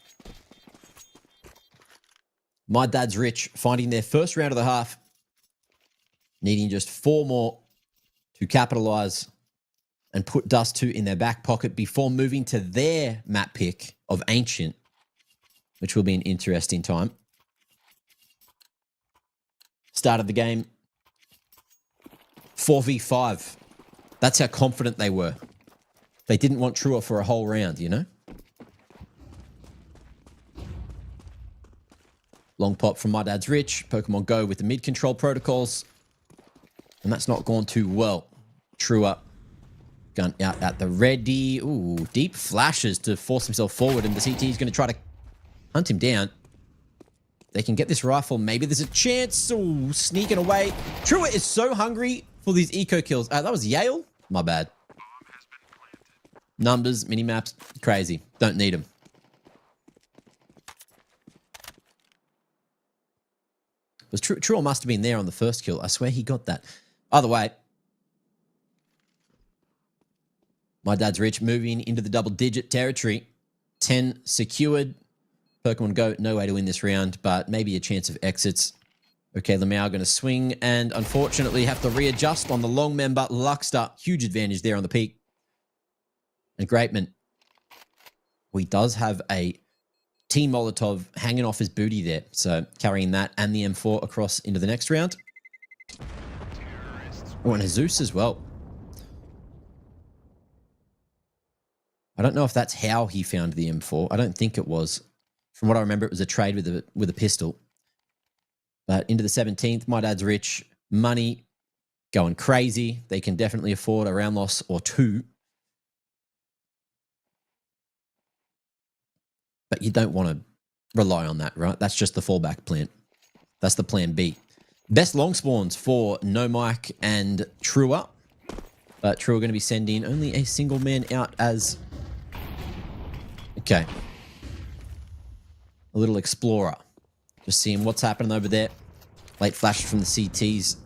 My Dad's Rich finding their first round of the half. Needing just 4 more to capitalize and put Dust 2 in their back pocket before moving to their map pick of Ancient, which will be an interesting time. Start of the game, 4v5. That's how confident they were. They didn't want Trua for a whole round, you know? Long pop from My Dad's Rich. Pokemon Go with the mid-control protocols. And that's not gone too well. Trua gun out at the ready. Ooh, deep flashes to force himself forward. And the CT is going to try to hunt him down. They can get this rifle. Maybe there's a chance. Ooh, sneaking away. Trua is so hungry for these eco kills. That was Yale? My bad. Numbers, minimaps, crazy. Don't need them. Trua must have been there on the first kill. I swear he got that. Either way, My Dad's Rich moving into the double-digit territory. 10 secured. Pokemon Go, no way to win this round, but maybe a chance of exits. Okay, Lamau going to swing and unfortunately have to readjust on the long member. Luxter, huge advantage there on the peak. And Greatman, he does have a Team Molotov hanging off his booty there. So carrying that and the M4 across into the next round. Oh, and Jesus as well. I don't know if that's how he found the M4. I don't think it was. From what I remember, it was a trade with a pistol. But into the 17th, My Dad's Rich. Money going crazy. They can definitely afford a round loss or 2. But you don't want to rely on that, right? That's just the fallback plan. That's the plan B. Best long spawns for No Mike and Trua. But Trua going to be sending only a single man out as... Okay. A little explorer. Just seeing what's happening over there. Late flash from the CTs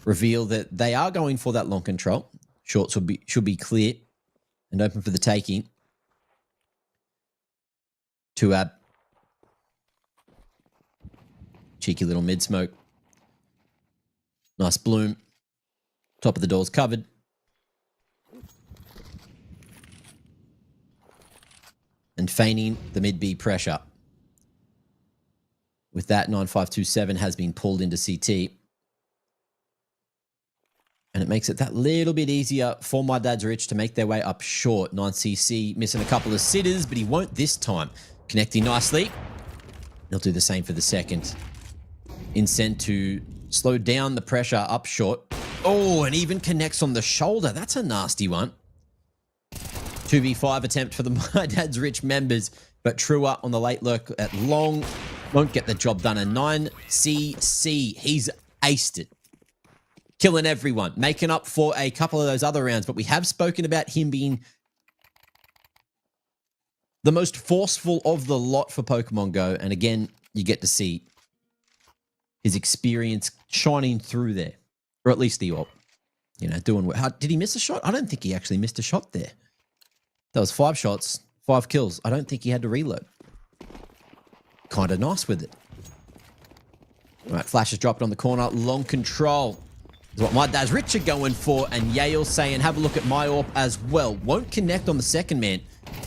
reveal that they are going for that long control. Shorts should be clear and open for the taking. Tuab. Cheeky little mid smoke. Nice bloom. Top of the door's covered. And feigning the mid B pressure. With that, 9527 has been pulled into CT. And it makes it that little bit easier for My Dad's Rich to make their way up short. 9cc missing a couple of sitters, but he won't this time. Connecting nicely. He'll do the same for the second. Incent to slow down the pressure up short. Oh, and even connects on the shoulder. That's a nasty one. 2v5 attempt for the My Dad's Rich members, but Trua on the late lurk at long won't get the job done. And 9cc, he's aced it. Killing everyone, making up for a couple of those other rounds, but we have spoken about him being the most forceful of the lot for Pokemon Go. And again, you get to see his experience shining through there, or at least the op, you know, doing well. Did he miss a shot? I don't think he actually missed a shot there. That was 5 shots, 5 kills. I don't think he had to reload. Kind of nice with it. All right, Flash has dropped on the corner. Long control is what My Dad's Rich are going for. And Yale saying, have a look at my AWP as well. Won't connect on the second man,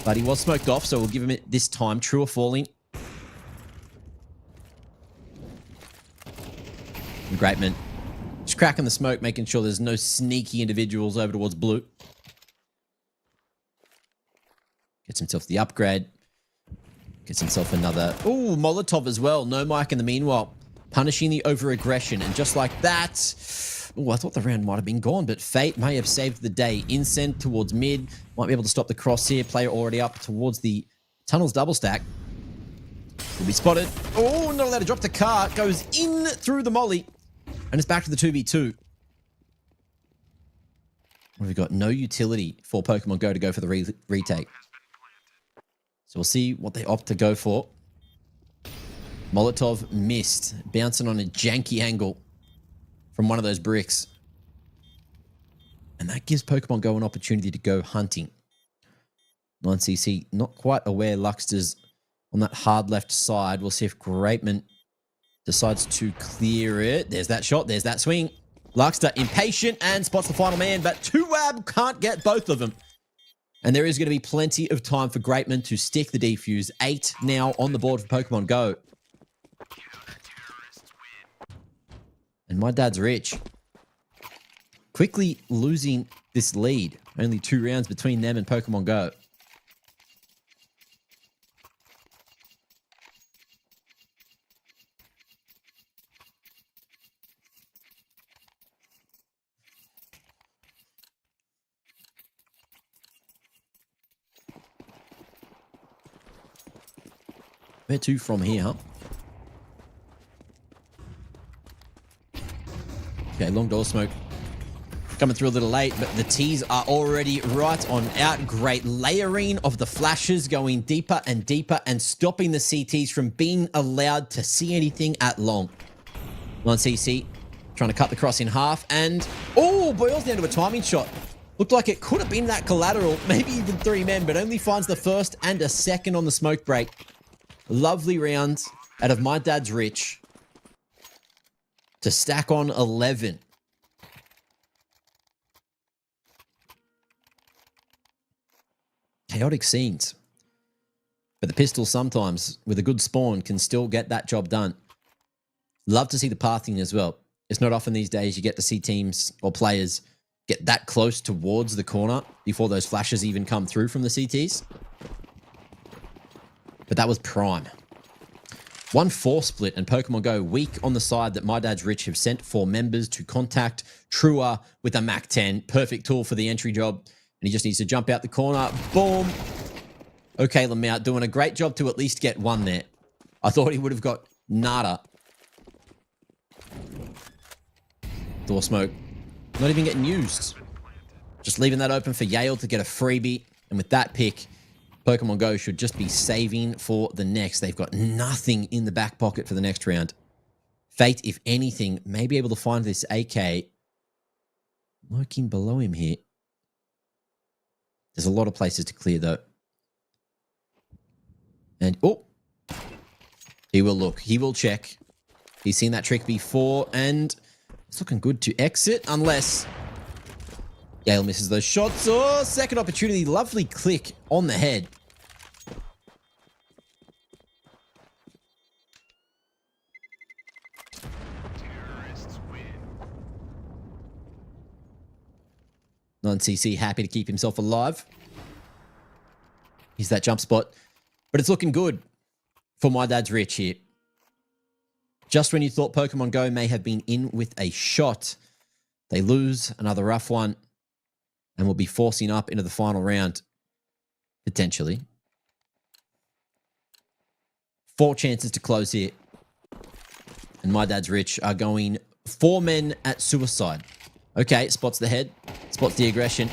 but he was smoked off, so we'll give him it this time. True or falling. And Greatman just cracking the smoke, making sure there's no sneaky individuals over towards blue. Gets himself the upgrade. Gets himself another... Ooh, Molotov as well. No Mike in the meanwhile. Punishing the over-aggression. And just like that... Ooh, I thought the round might have been gone, but Fate may have saved the day. Incent towards mid. Might be able to stop the cross here. Player already up towards the tunnels double stack. Will be spotted. Oh, not allowed to drop the car. Goes in through the molly. And it's back to the 2v2. We've got no utility for Pokemon Go to go for the retake. So we'll see what they opt to go for. Molotov missed, bouncing on a janky angle from one of those bricks. And that gives Pokemon Go an opportunity to go hunting. 9cc, not quite aware Luxter's on that hard left side. We'll see if Greatman decides to clear it. There's that shot. There's that swing. Luxter impatient and spots the final man, but Tuwab can't get both of them. And there is going to be plenty of time for Greatman to stick the defuse. 8 now on the board for Pokemon Go. And my dad's rich. Quickly losing this lead. Only 2 rounds between them and Pokemon Go. Where to from here? Okay, long door smoke. Coming through a little late, but the T's are already right on out. Great layering of the flashes, going deeper and deeper and stopping the CTs from being allowed to see anything at long. 9cc trying to cut the cross in half and, oh, boils down to a timing shot. Looked like it could have been that collateral, maybe even 3 men, but only finds the first and a second on the smoke break. Lovely rounds out of my dad's rich to stack on 11. Chaotic scenes. But the pistol sometimes, with a good spawn, can still get that job done. Love to see the pathing as well. It's not often these days you get to see teams or players get that close towards the corner before those flashes even come through from the CTs. But that was prime. 1-4 split and Pokemon Go weak on the side that my dad's rich have sent 4 members to contact Trua with a Mac 10. Perfect tool for the entry job. And he just needs to jump out the corner. Boom. Okay, Lamount doing a great job to at least get 1 there. I thought he would have got nada. Door smoke. Not even getting used. Just leaving that open for Yale to get a freebie. And with that pick, Pokemon Go should just be saving for the next. They've got nothing in the back pocket for the next round. Fate, if anything, may be able to find this AK lurking below him here. There's a lot of places to clear, though. And, oh, he will look. He will check. He's seen that trick before, and it's looking good to exit, unless Gale misses those shots. Oh, second opportunity. Lovely click on the head. Non-CC happy to keep himself alive. He's that jump spot. But it's looking good for my dad's rich here. Just when you thought Pokemon Go may have been in with a shot, they lose another rough one and will be forcing up into the final round, potentially. 4 chances to close here. And my dad's rich are going 4 men at suicide. Okay, spots the head, spots the aggression.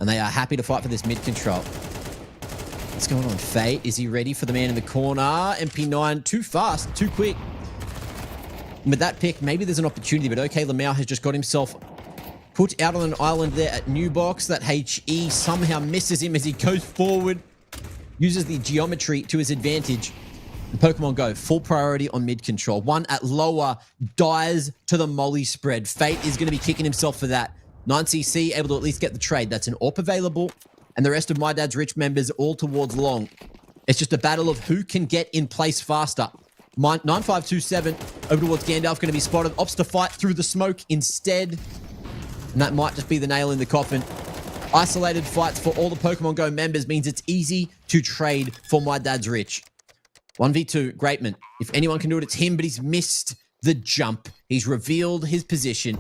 And they are happy to fight for this mid-control. What's going on, Fate? Is he ready for the man in the corner? MP9, too fast, too quick. And with that pick, maybe there's an opportunity, but okay, Lamau has just got himself put out on an island there at New Box. That HE somehow misses him as he goes forward, uses the geometry to his advantage. And Pokemon Go, full priority on mid-control. 1 at lower, dies to the molly spread. Fate is going to be kicking himself for that. 9cc able to at least get the trade. That's an AWP available. And the rest of my dad's rich members all towards long. It's just a battle of who can get in place faster. 9527 over towards Gandalf, going to be spotted. Opts to fight through the smoke instead. And that might just be the nail in the coffin. Isolated fights for all the Pokemon Go members means it's easy to trade for my dad's rich. 1v2, Greatman. If anyone can do it, it's him, but he's missed the jump. He's revealed his position.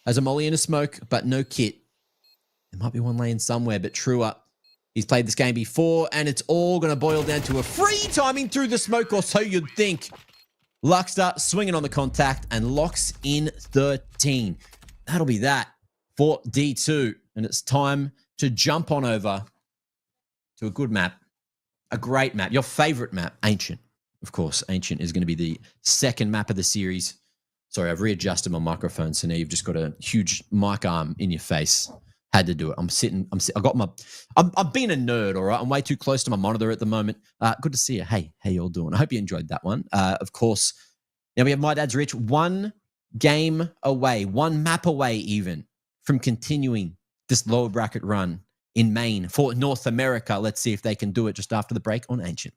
Has a molly and a smoke, but no kit. There might be one laying somewhere, but Trua, he's played this game before, and it's all going to boil down to a free timing through the smoke, or so you'd think. Luxter swinging on the contact and locks in 13. That'll be that for D2. And it's time to jump on over to a good map, a great map, your favorite map, Ancient. Of course, Ancient is going to be the second map of the series. Sorry, I've readjusted my microphone, so now you've just got a huge mic arm in your face. Had to do it. I'm being a nerd, all right? I'm way too close to my monitor at the moment. Good to see you. Hey, how you all doing? I hope you enjoyed that one. Of course, now we have My Dad's Rich, one game away, one map away even from continuing this lower bracket run in Maine for North America. Let's see if they can do it just after the break on Ancient.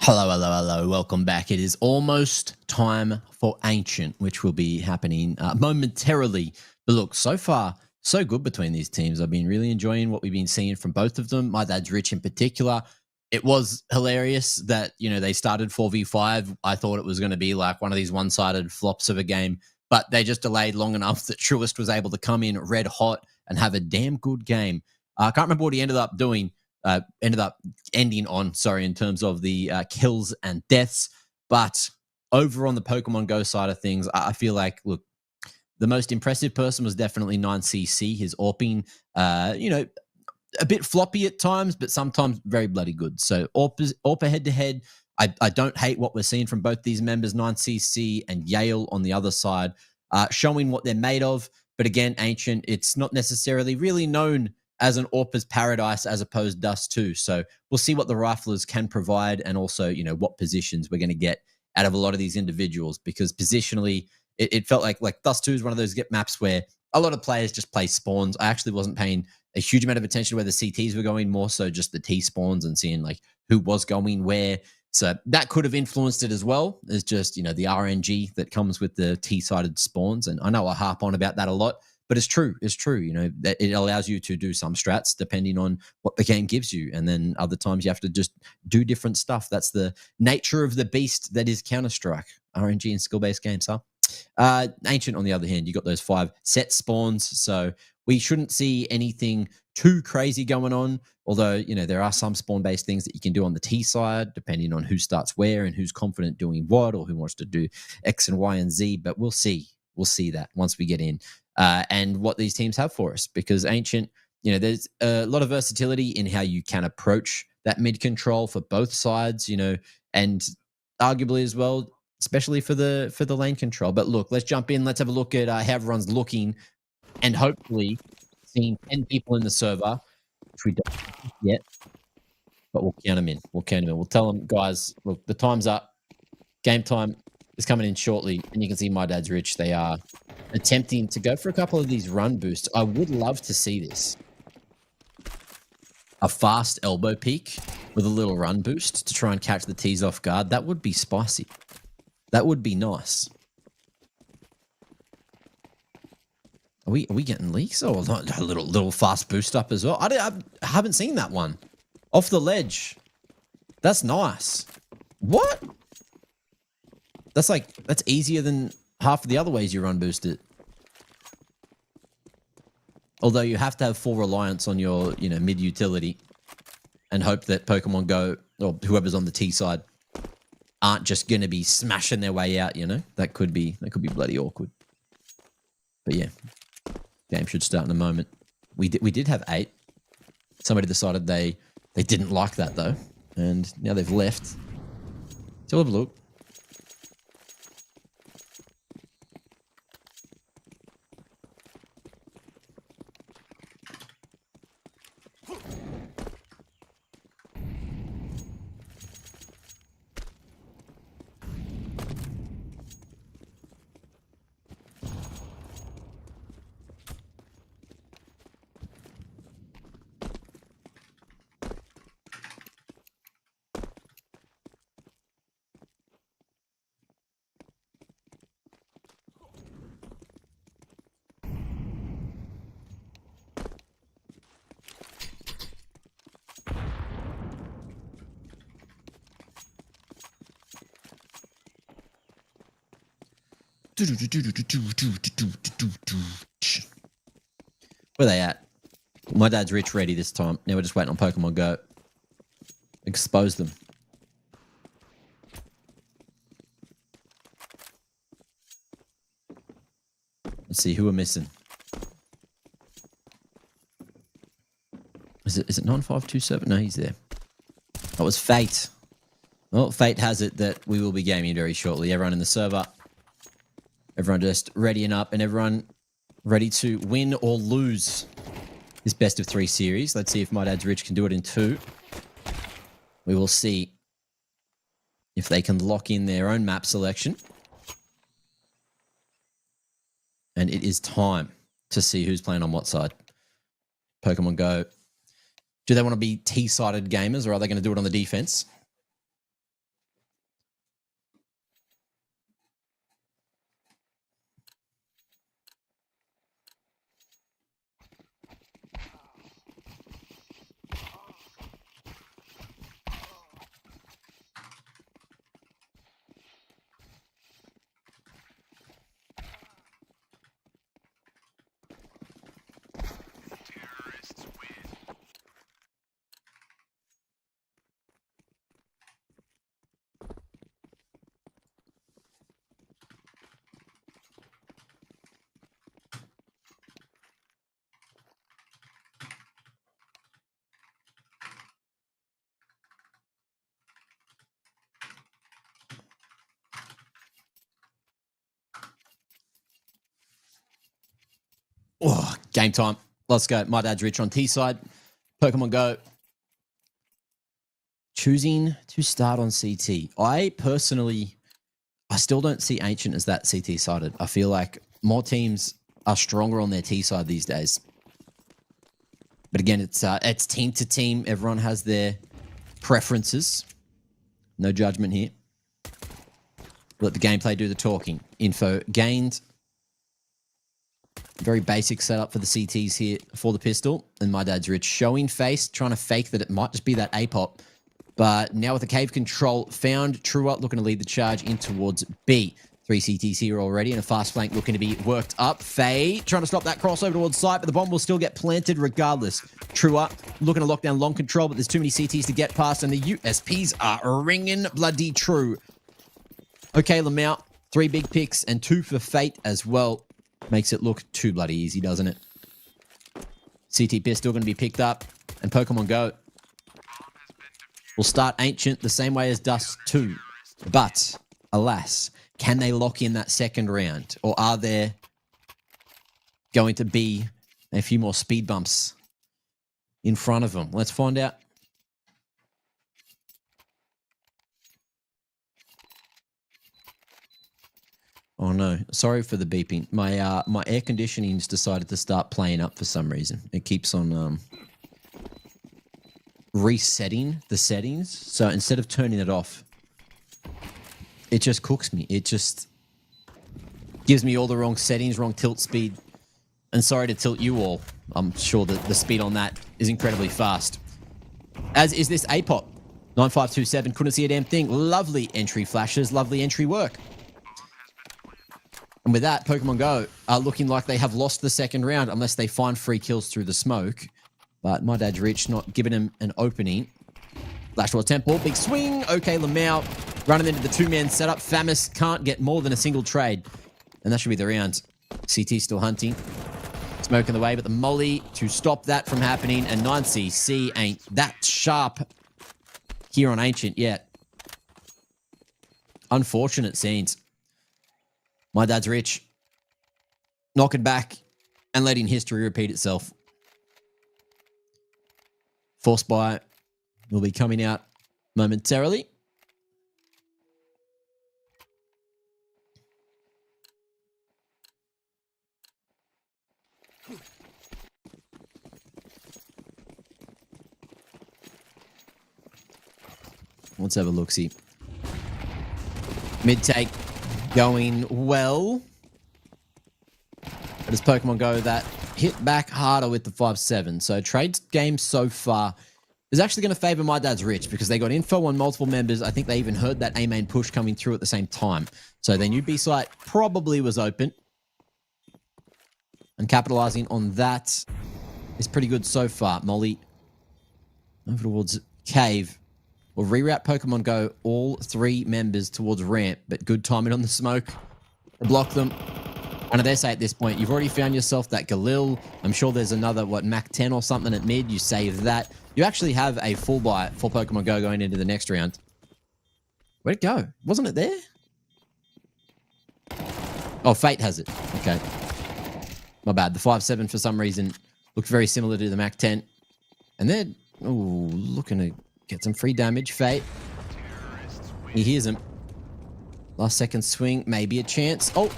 Hello, hello, hello. Welcome back. It is almost time for Ancient, which will be happening momentarily. But look, so far, so good between these teams. I've been really enjoying what we've been seeing from both of them. My dad's Rich in particular. It was hilarious that, they started 4v5. I thought it was going to be like one of these one-sided flops of a game, but they just delayed long enough that Truist was able to come in red hot and have a damn good game. I can't remember what he ended up doing. Ended up ending on, in terms of the kills and deaths. But over on the Pokemon Go side of things, I feel like, look, the most impressive person was definitely 9cc. His AWPing, a bit floppy at times, but sometimes very bloody good. So AWPA head-to-head, I don't hate what we're seeing from both these members, 9cc and Yale on the other side, showing what they're made of. But again, Ancient, it's not necessarily really known as an AWPA's paradise as opposed Dust 2. So we'll see what the riflers can provide and also, what positions we're going to get out of a lot of these individuals, because positionally it felt like Dust 2 is one of those maps where a lot of players just play spawns. I actually wasn't paying a huge amount of attention to where the CTs were going, more so just the T spawns and seeing who was going where. So that could have influenced it as well as just, the RNG that comes with the T-sided spawns. And I know I harp on about that a lot, but it's true. It's true. That it allows you to do some strats depending on what the game gives you. And then other times you have to just do different stuff. That's the nature of the beast that is Counter-Strike. RNG and skill-based games, huh? Ancient, on the other hand, you got those 5 set spawns. So we shouldn't see anything too crazy going on. Although, there are some spawn-based things that you can do on the T side, depending on who starts where and who's confident doing what, or who wants to do X and Y and Z. But we'll see. We'll see that once we get in. And what these teams have for us, because Ancient, there's a lot of versatility in how you can approach that mid control for both sides, and arguably as well, especially for the lane control. But look, let's jump in. Let's have a look at how everyone's looking, and hopefully seeing 10 people in the server, which we don't yet, but we'll count them in. We'll tell them, guys, look, the time's up. Game time is coming in shortly, and you can see my dad's Rich. They are attempting to go for a couple of these run boosts. I would love to see this. A fast elbow peek with a little run boost to try and catch the T's off guard. That would be spicy. That would be nice. Are we getting leaks? Oh, a little fast boost up as well. I haven't seen that one. Off the ledge. That's nice. What? That's easier than half of the other ways you run boost it. Although you have to have full reliance on your, mid utility and hope that Pokemon Go or whoever's on the T side aren't just going to be smashing their way out, That could be bloody awkward. But yeah, game should start in a moment. We did have 8. Somebody decided they didn't like that though, and now they've left. So have a look. Where they at? My dad's Rich ready this time. Now we're just waiting on Pokemon Go. Expose them. Let's see who we're missing. Is it 9527? No, he's there. That was Fate. Well, Fate has it that we will be gaming very shortly. Everyone in the server. Everyone just readying up and everyone ready to win or lose this best of 3 series. Let's see if my dad's Rich can do it in 2. We will see if they can lock in their own map selection. And it is time to see who's playing on what side. Pokemon Go. Do they want to be T-sided gamers or are they going to do it on the defense? Oh, game time. Let's go. My dad's rich on T side. Pokemon Go. Choosing to start on CT. I still don't see Ancient as that CT sided. I feel like more teams are stronger on their T side these days. But again, it's team to team. Everyone has their preferences. No judgment here. Let the gameplay do the talking. Info gained. Very basic setup for the CTs here for the pistol. And my dad's rich. Showing face, trying to fake that it might just be that A-pop. But now with the cave control found, Trua looking to lead the charge in towards B. 3 CTs here already, and a fast flank looking to be worked up. Faye trying to stop that crossover towards site, but the bomb will still get planted regardless. Trua looking to lock down long control, but there's too many CTs to get past, and the USPs are ringing bloody true. Okay, Lamau, 3 big picks and 2 for Fate as well. Makes it look too bloody easy, doesn't it? CT Pistol going to be picked up, and Pokemon Go will start Ancient the same way as Dust 2. But, alas, can they lock in that second round? Or are there going to be a few more speed bumps in front of them? Let's find out. Oh no, sorry for the beeping. My air conditioning's decided to start playing up for some reason. It keeps on resetting the settings. So instead of turning it off, it just cooks me. It just gives me all the wrong settings, wrong tilt speed. And sorry to tilt you all. I'm sure that the speed on that is incredibly fast. As is this APOP. 9527, couldn't see a damn thing. Lovely entry flashes, lovely entry work. And with that, Pokemon Go are looking like they have lost the second round unless they find free kills through the smoke. But my dad's rich, not giving him an opening. Flash towards Temple, big swing. Okay, Lamau running into the 2-man setup. Famous can't get more than a single trade. And that should be the round. CT still hunting. Smoke in the way, but the molly to stop that from happening. And 9CC ain't that sharp here on Ancient yet. Unfortunate scenes. My dad's rich. Knocking back and letting history repeat itself. Force buy will be coming out momentarily. Let's have a look-see. Mid-take going well. But as Pokemon Go, that hit back harder with the 5-7. So trade game so far is actually going to favor my dad's rich because they got info on multiple members. I think they even heard that A-main push coming through at the same time. So their new B site probably was open. And capitalizing on that is pretty good so far. Molly over towards Cave. Will reroute Pokemon Go all 3 members towards ramp, but good timing on the smoke to block them. And they say at this point, you've already found yourself that Galil. I'm sure there's another, Mac 10 or something at mid. You save that. You actually have a full buy for Pokemon Go going into the next round. Where'd it go? Wasn't it there? Oh, Fate has it. Okay. My bad. The 5-7 for some reason looked very similar to the Mac 10. And they're looking to get some free damage. Fate. He hears him. Last second swing. Maybe a chance. Oh.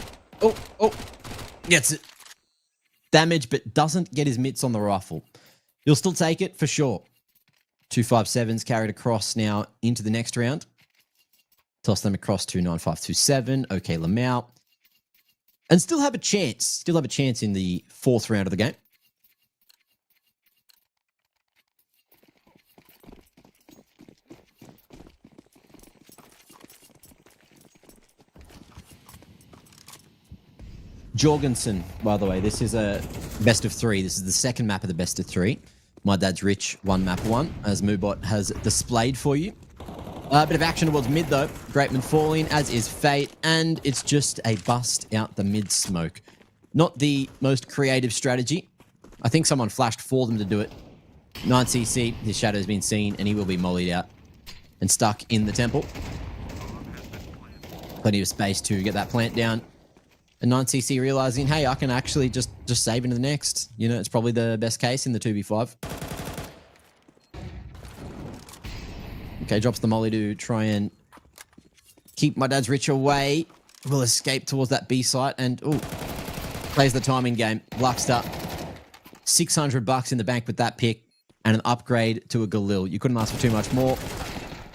Gets it. Damage, but doesn't get his mitts on the rifle. He'll still take it for sure. 2 5-7s carried across now into the next round. Toss them across to 9527. Okay, Lamau. And still have a chance. Still have a chance in the 4th round of the game. Jorgensen, by the way, this is a best of 3. This is the second map of the best of 3. My dad's rich, 1 map 1, as Moobot has displayed for you. A bit of action towards mid, though. Greatman falling, as is Fate, and it's just a bust out the mid smoke. Not the most creative strategy. I think someone flashed for them to do it. 9CC, his shadow's been seen, and he will be mollied out and stuck in the temple. Plenty of space to get that plant down. And 9cc realizing, hey, I can actually just save into the next. You know, it's probably the best case in the 2v5. Okay, drops the molly to try and keep my dad's rich away. Will escape towards that B site and, ooh, plays the timing game. Luxter, $600 in the bank with that pick and an upgrade to a Galil. You couldn't ask for too much more.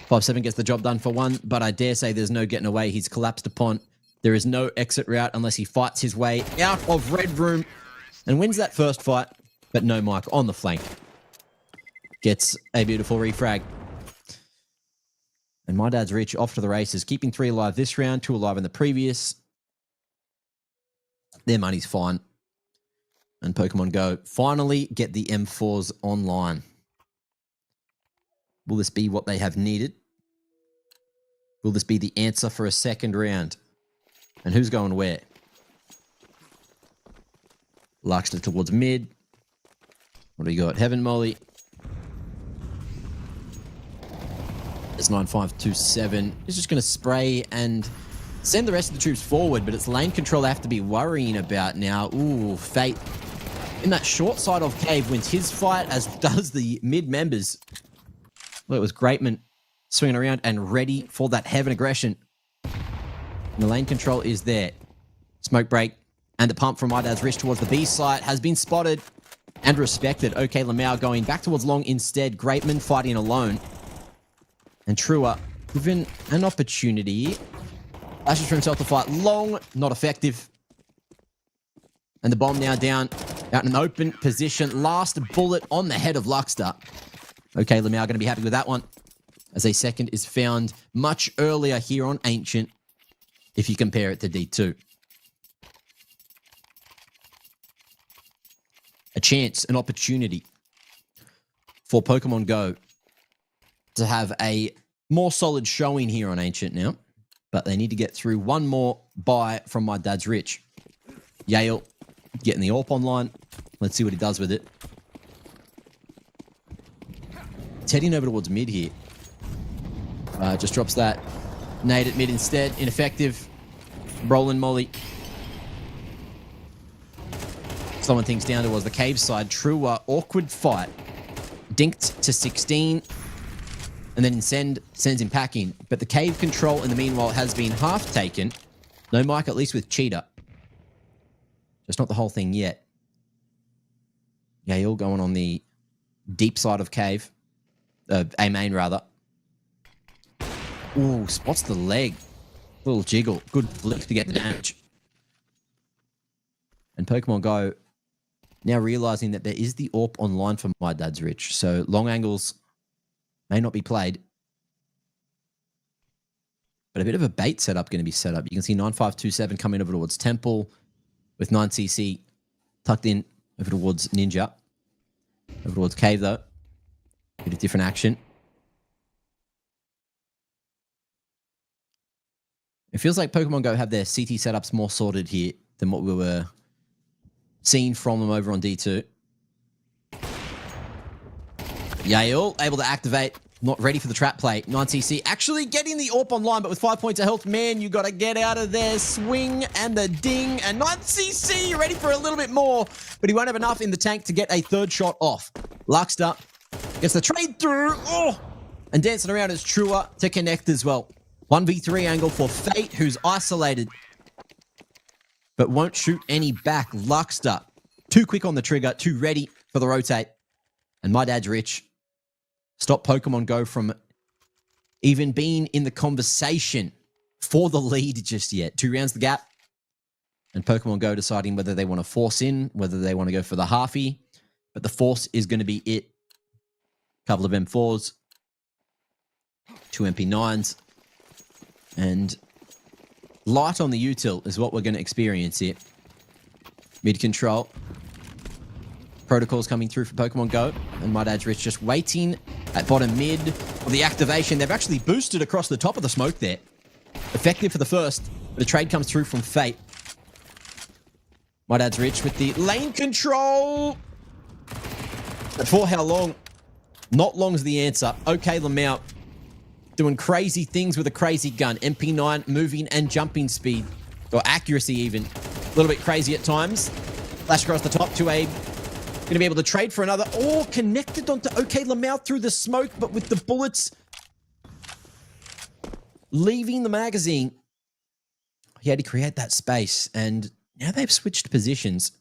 5-7 gets the job done for one, but I dare say there's no getting away. He's collapsed upon. There is no exit route unless he fights his way out of red room and wins that first fight, but no Mike on the flank. Gets a beautiful refrag. And my dad's rich off to the races, keeping 3 alive this round, 2 alive in the previous. Their money's fine. And Pokemon Go finally get the M4s online. Will this be what they have needed? Will this be the answer for a second round? And who's going where? Luxter towards mid. What do you got? Heaven Molly. It's 9527. He's just going to spray and send the rest of the troops forward, but it's lane control they have to be worrying about now. Ooh, Fate in that short side of Cave wins his fight, as does the mid members. Well, it was Greatman swinging around and ready for that Heaven aggression. And the lane control is there. Smoke break and the pump from my dad's wrist towards the B site has been spotted and respected. Okay, Lamau going back towards long instead. Greatman fighting alone. And Trua given an opportunity. Lashes for himself to fight long, not effective. And the bomb now down, out in an open position. Last bullet on the head of Luxter. Okay, Lamau going to be happy with that one, as a second is found much earlier here on Ancient, if you compare it to D2. A chance, an opportunity for Pokemon Go to have a more solid showing here on Ancient now. But they need to get through one more buy from my dad's rich. Yale getting the AWP online. Let's see what he does with it. It's heading over towards mid here. Just drops that. Nade at mid instead. Ineffective. Rolling Molly. Someone thinks down towards the cave side. True awkward fight. Dinked to 16. And then sends him packing. But the cave control in the meanwhile has been half taken. No Mike, at least with Cheetah. Just not the whole thing yet. Yale going on the deep side of cave. A main, rather. Ooh, spots the leg. Little jiggle. Good flick to get the damage. And Pokemon Go now realizing that there is the AWP online for my dad's rich. So long angles may not be played. But a bit of a bait setup going to be set up. You can see 9527 coming over towards Temple with 9cc tucked in over towards Ninja. Over towards Cave, though. Bit of different action. It feels like Pokemon Go have their CT setups more sorted here than what we were seeing from them over on D2. Yale able to activate. Not ready for the trap play. 9cc actually getting the AWP online, but with 5 points of health, man, you got to get out of there. Swing and the ding. And 9cc ready for a little bit more, but he won't have enough in the tank to get a third shot off. Luxter gets the trade through. Oh! And dancing around is Trua to connect as well. 1v3 angle for Fate, who's isolated, but won't shoot any back. Luxter, too quick on the trigger, too ready for the rotate. And my dad's rich. Stop Pokemon Go from even being in the conversation for the lead just yet. 2 rounds the gap. And Pokemon Go deciding whether they want to force in, whether they want to go for the halfie. But the force is going to be it. Couple of M4s. 2 MP9s. And light on the util is what we're going to experience here. Mid control. Protocols coming through for Pokemon Go. And my dad's rich just waiting at bottom mid for the activation. They've actually boosted across the top of the smoke there. Effective for the first. But a trade comes through from Fate. My dad's rich with the lane control. But for how long? Not long is the answer. Okay, Lamau doing crazy things with a crazy gun. MP9 moving and jumping speed. or accuracy even. A little bit crazy at times. Flash across the top to Abe. Going to be able to trade for another. Oh, connected onto OK Lamau through the smoke, but with the bullets leaving the magazine. He had to create that space, and now they've switched positions.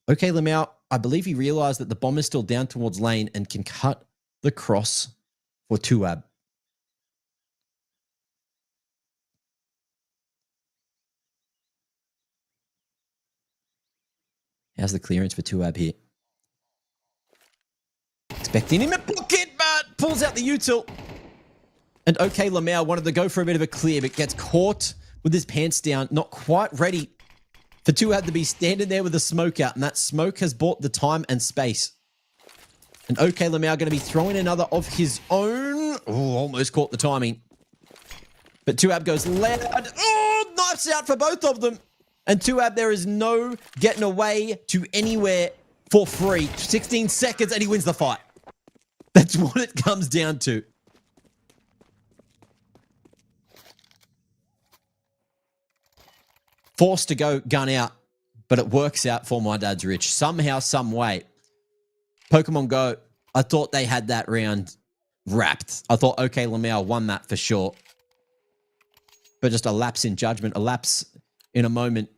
OK Lamau, I believe he realized that the bomb is still down towards lane and can cut the cross for Tuab. How's the clearance for Tuab here? Expecting him at pocket, but pulls out the util. And OK Lamau wanted to go for a bit of a clear, but gets caught with his pants down, not quite ready for Tuab to be standing there with the smoke out, and that smoke has bought the time and space. And OK Lamau going to be throwing another of his own. Oh, almost caught the timing. But Tuab goes loud. Oh, knives out for both of them. And Tuab, there is no getting away to anywhere for free. 16 seconds and he wins the fight. That's what it comes down to. Forced to go gun out, but it works out for My Dad's Rich. Somehow, some way. Pokemon Go, I thought they had that round wrapped. I thought OK Lamau won that for sure. But just a lapse in judgment, a lapse in a moment.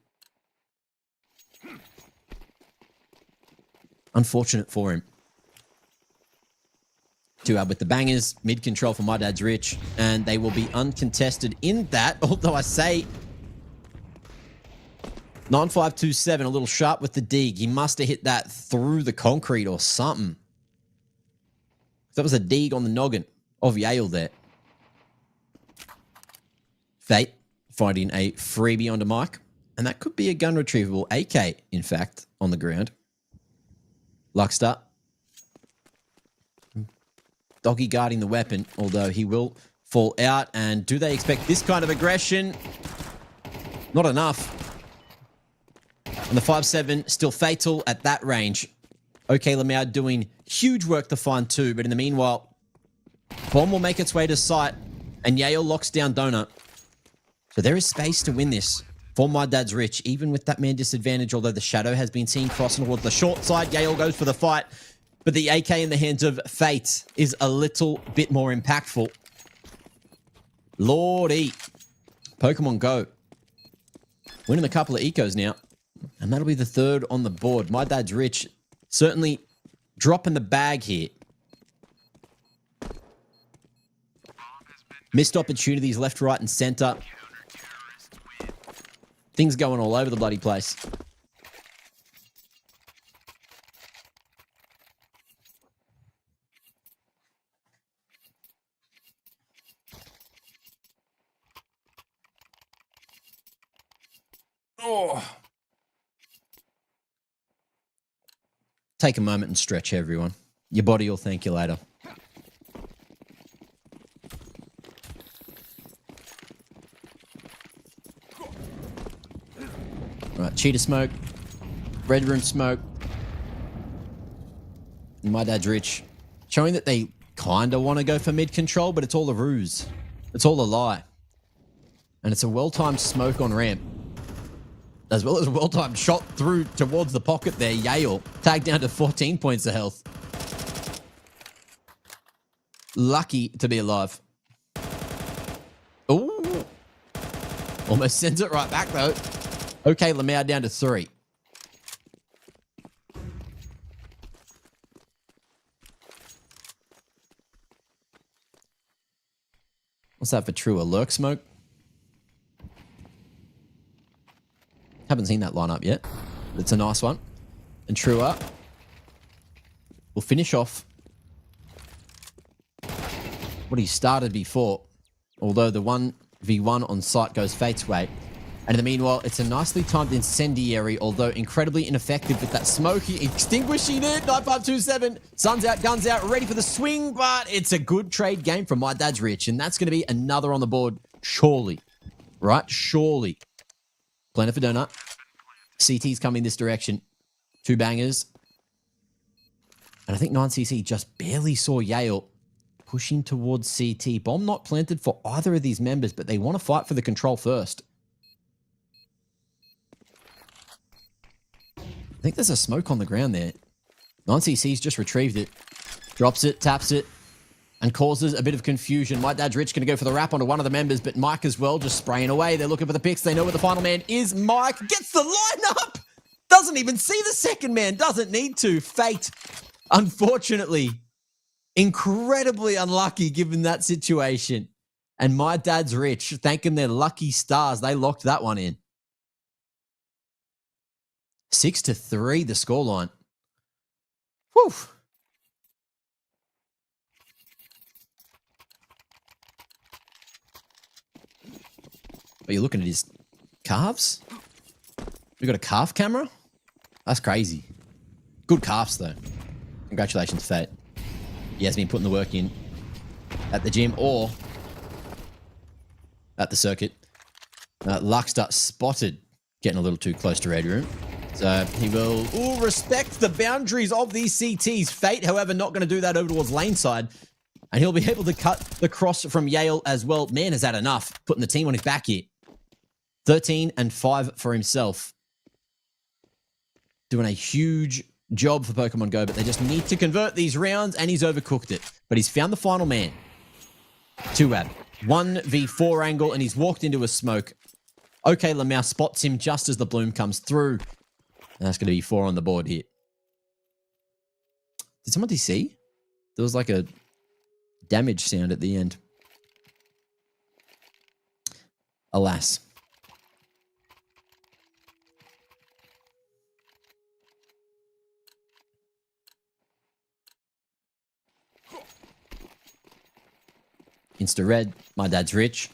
Unfortunate for him. Tuab with the bangers, mid control for My Dad's Rich, and they will be uncontested in that, although I say 9527, a little sharp with the dig. He must have hit that through the concrete or something. That was a dig on the noggin of Yale there. Fate finding a freebie onto Mike, and that could be a gun retrievable AK, in fact, on the ground. Luckstar. Doggy guarding the weapon, although he will fall out. And do they expect this kind of aggression? Not enough. And the 5.7 still fatal at that range. OK Lamau doing huge work to find two, but in the meanwhile, bomb will make its way to site, and Yale locks down Donut. So there is space to win this for My Dad's Rich, even with that man disadvantage, although the shadow has been seen crossing towards the short side. Yale goes for the fight, but the AK in the hands of Fate is a little bit more impactful. Lordy. Pokemon Go. Winning a couple of ecos now, and that'll be the third on the board. My Dad's Rich certainly dropping the bag here. Missed opportunities left, right, and center. Things going all over the bloody place. Oh. Take a moment and stretch, everyone. Your body will thank you later. Right, cheetah smoke, red room smoke, and My Dad's Rich, showing that they kind of want to go for mid control, but it's all a ruse. It's all a lie. And it's a well-timed smoke on ramp, as well as a well-timed shot through towards the pocket there. Yale tagged down to 14 points of health. Lucky to be alive. Ooh. Almost sends it right back though. OK Lamau down to 3. What's that for True? A lurk smoke? Haven't seen that lineup yet. It's a nice one. And Trua will finish off what he started before, although the 1v1 on site goes Fate's way. And in the meanwhile, it's a nicely timed incendiary, although incredibly ineffective with that smoky extinguishing it. 9527, sun's out, guns out, ready for the swing, but it's a good trade game from My Dad's Rich, and that's going to be another on the board, surely. Right? Surely. Planet for Donut. CT's coming this direction. 2 bangers. And I think 9cc just barely saw Yale pushing towards CT. Bomb not planted for either of these members, but they want to fight for the control first. think there's a smoke on the ground there. 9CC's just retrieved it. Drops it, taps it, and causes a bit of confusion. My Dad's Rich going to go for the wrap onto one of the members, but Mike as well, just spraying away. They're looking for the picks. They know where the final man is. Mike gets the lineup. Doesn't even see the second man. Doesn't need to. Fate, unfortunately, incredibly unlucky given that situation. And My Dad's Rich, thanking their lucky stars, they locked that one in. 6-3, the scoreline. Whew. Are you looking at his calves? We got a calf camera? That's crazy. Good calves, though. Congratulations, Fate. He has been putting the work in at the gym or at the circuit. Luxter spotted getting a little too close to Red Room. So he will respect the boundaries of these CTs. Fate, however, not going to do that over towards lane side. And he'll be able to cut the cross from Yale as well. Man, has had enough, putting the team on his back here. 13 and 5 for himself. Doing a huge job for Pokemon Go, but they just need to convert these rounds, and he's overcooked it. But he's found the final man. 2ab. 1v4 angle, and he's walked into a smoke. Okay, Lamau spots him just as the bloom comes through. And that's going to be 4 on the board here. Did someone see? There was like a damage sound at the end. Alas. Insta red, My Dad's Rich.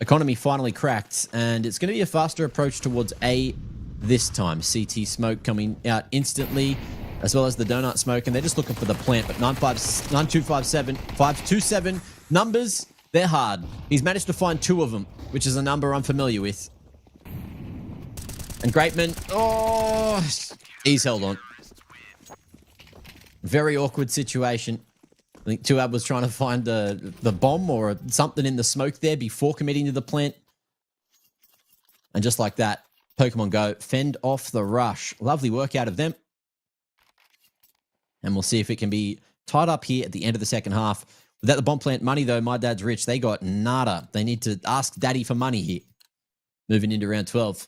Economy finally cracked, and it's going to be a faster approach towards A this time. CT smoke coming out instantly, as well as the donut smoke, and they're just looking for the plant. But 9257, 527 numbers, they're hard. He's managed to find 2 of them, which is a number I'm familiar with. And Greatman, oh, he's held on. Very awkward situation. I think 2ab was trying to find the bomb or something in the smoke there before committing to the plant. And just like that, Pokemon Go fend off the rush. Lovely work out of them. And we'll see if it can be tied up here at the end of the second half. Without the bomb plant money, though, My Dad's Rich. They got nada. They need to ask Daddy for money here. Moving into round 12.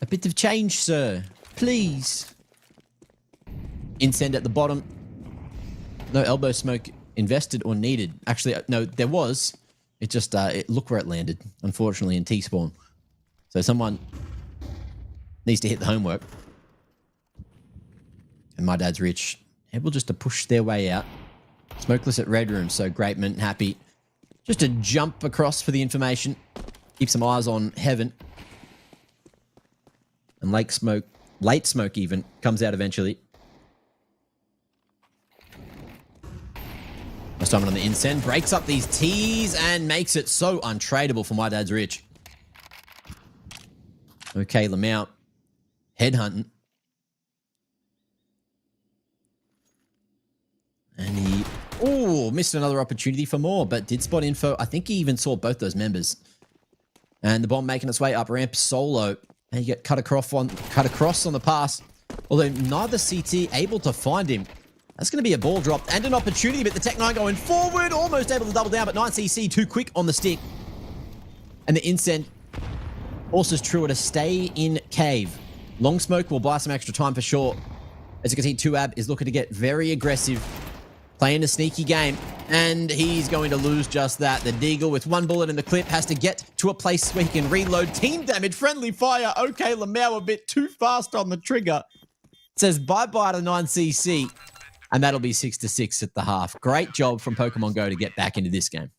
A bit of change, sir. Please. Incend at the bottom. No elbow smoke invested or needed. Actually, no, there was. It just, look where it landed, unfortunately, in T-spawn. So someone needs to hit the homework. And My Dad's Rich, able just to push their way out. Smokeless at Red Room, so Greatman happy. Just to jump across for the information. Keep some eyes on Heaven. And late smoke even, comes out eventually. Summon on the Incend, breaks up these T's and makes it so untradeable for My Dad's Rich. Okay, Lamau. Headhunting. And he, missed another opportunity for more, but did spot info. I think he even saw both those members. And the bomb making its way up ramp solo. And you get cut across on the pass. Although neither CT able to find him. That's going to be a ball drop and an opportunity, but the Tech-9 going forward, almost able to double down, but 9CC too quick on the stick. And the Incend also is true to stay in cave. Long smoke will buy some extra time for sure. As you can see, 2ab is looking to get very aggressive, playing a sneaky game, and he's going to lose just that. The Deagle with 1 bullet in the clip has to get to a place where he can reload. Team damage, friendly fire. Okay, Lamau a bit too fast on the trigger. It says bye-bye to 9CC. And that'll be 6-6 at the half. Great job from Pokemon Go to get back into this game.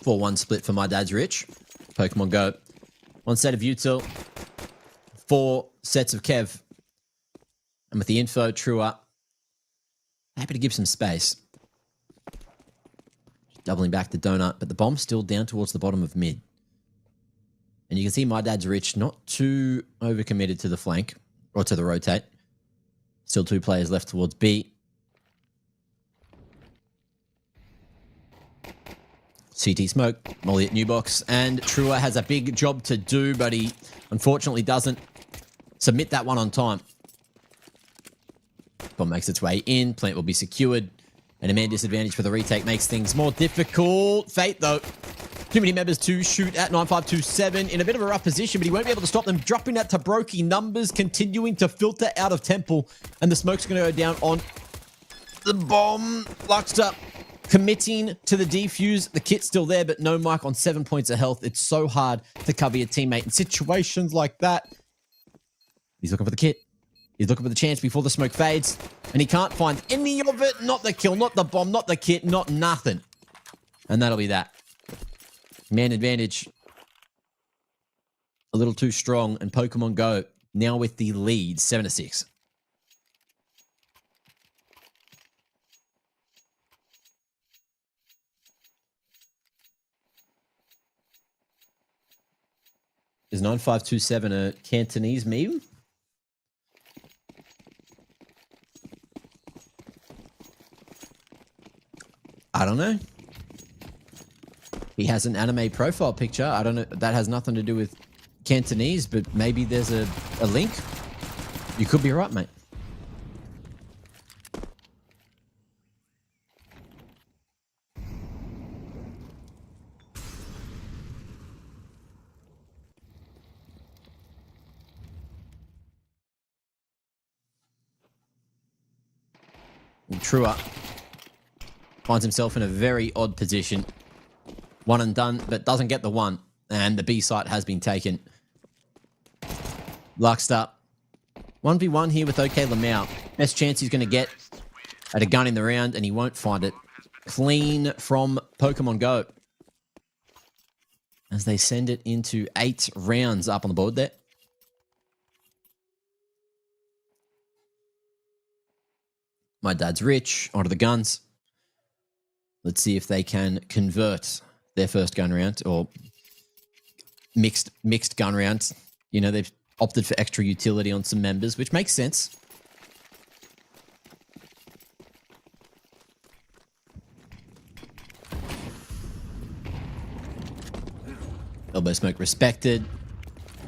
4-1 split for My Dad's Rich. Pokemon Go. 1 set of Util. 4 sets of Kev. And with the info, true up. Happy to give some space. Doubling back the donut, but the bomb's still down towards the bottom of mid. And you can see My Dad's Rich not too overcommitted to the flank or to the rotate. Still 2 players left towards B. CT smoke, Molly at new box, and Trua has a big job to do, but he unfortunately doesn't submit that one on time. Bomb makes its way in, plant will be secured, and a man disadvantage for the retake makes things more difficult. Fate though, too many members to shoot at 9527 in a bit of a rough position, but he won't be able to stop them. Dropping that Tabroki numbers, continuing to filter out of Temple, and the smoke's going to go down on the bomb. Luxed up. Committing to the defuse. The kit's still there, but no mic on 7 points of health. It's so hard to cover your teammate in situations like that. He's looking for the kit. He's looking for the chance before the smoke fades. And he can't find any of it. Not the kill, not the bomb, not the kit, not nothing. And that'll be that. Man advantage. A little too strong. And Pokemon Go now with the lead, 7-6. Is 9527 a Cantonese meme? I don't know. He has an anime profile picture. I don't know. That has nothing to do with Cantonese, but maybe there's a link. You could be right, mate. And Trua finds himself in a very odd position. One and done, but doesn't get the one. And the B site has been taken. Luxed up. 1v1 here with OK Lamau. Best chance he's going to get at a gun in the round, and he won't find it. Clean from Pokemon Go. As they send it into 8 rounds up on the board there. My Dad's Rich, onto the guns. Let's see if they can convert their first gun round, or mixed gun round. You know, they've opted for extra utility on some members, which makes sense. Elbow smoke respected,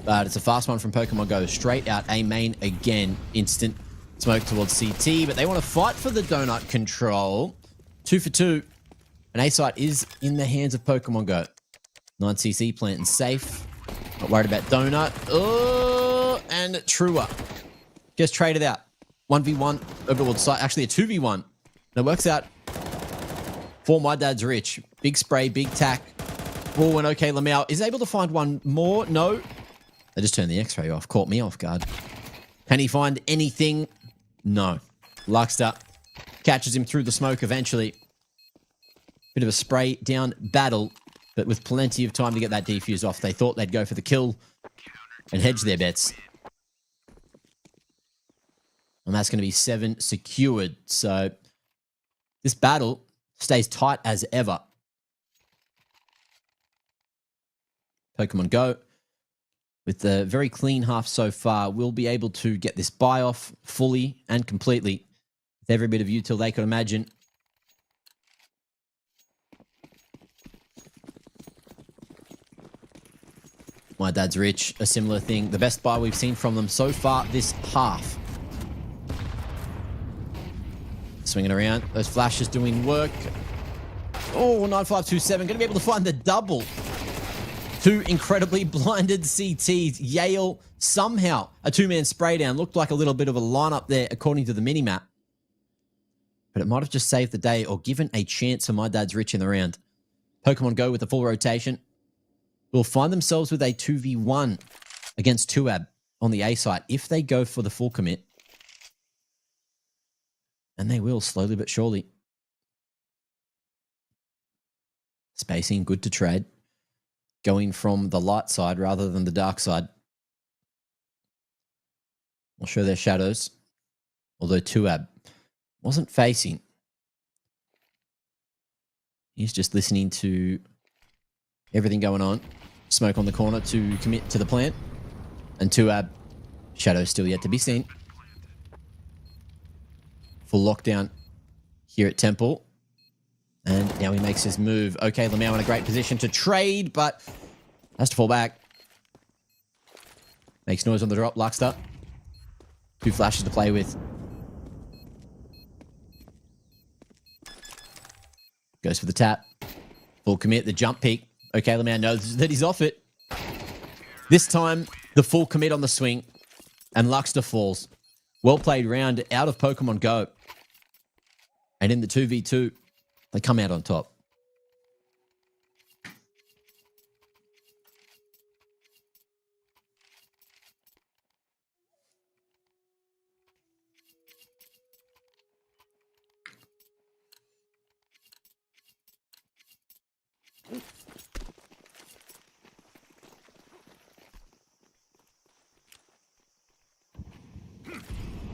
but it's a fast one from Pokemon Go. Straight out A main again. Instant smoke towards CT, but they want to fight for the donut control. 2 for 2. An A site is in the hands of Pokemon Go. 9cc planting safe. Not worried about donut. Oh, and Trua gets traded out. 1v1 over towards site. Actually, a 2v1. And it works out for My Dad's Rich. Big spray, big tack. Oh, and OK Lamau is able to find one more. No. They just turned the x-ray off. Caught me off guard. Can he find anything? No. Luxed up. Catches him through the smoke eventually. Bit of a spray down battle, but with plenty of time to get that defuse off. They thought they'd go for the kill and hedge their bets. And that's going to be 7 secured. So this battle stays tight as ever. Pokemon Go, with the very clean half so far, will be able to get this buy off fully and completely with every bit of util they could imagine. My Dad's Rich, a similar thing. The best buy we've seen from them so far this half. Swinging around. Those flashes doing work. Oh, 9527. Going to be able to find the double. 2 incredibly blinded CTs. Yale somehow a 2-man spray down. Looked like a little bit of a lineup there according to the minimap. But it might have just saved the day or given a chance for My Dad's Rich in the round. Pokemon Go with the full rotation. Will find themselves with a 2v1 against Tuab on the A site if they go for the full commit. And they will, slowly but surely. Spacing, good to trade. Going from the light side rather than the dark side. We'll show their shadows. Although Tuab wasn't facing. He's just listening to everything going on. Smoke on the corner to commit to the plant. And Tuab, shadow still yet to be seen. Full lockdown here at Temple. And now he makes his move. Okay, Lamau in a great position to trade, but has to fall back. Makes noise on the drop. Luxter. 2 flashes to play with. Goes for the tap. Full commit, the jump peak. Okay, Lamau knows that he's off it. This time, the full commit on the swing. And Luxter falls. Well played round out of Pokemon Go. And in the 2v2, they come out on top.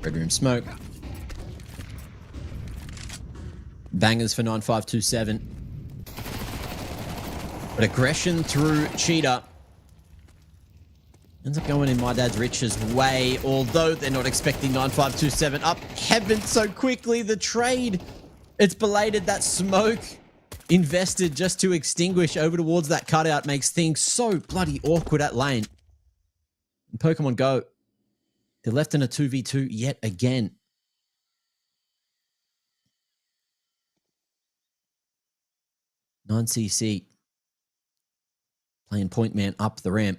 Red Room Smoke. Bangers for 9527. But aggression through Cheetah ends up going in My Dad's Rich's way, although they're not expecting 9527 up heaven so quickly. The trade, it's belated. That smoke invested just to extinguish over towards that cutout makes things so bloody awkward at lane. In Pokemon Go, they're left in a 2v2 yet again. Non-CC playing point man up the ramp.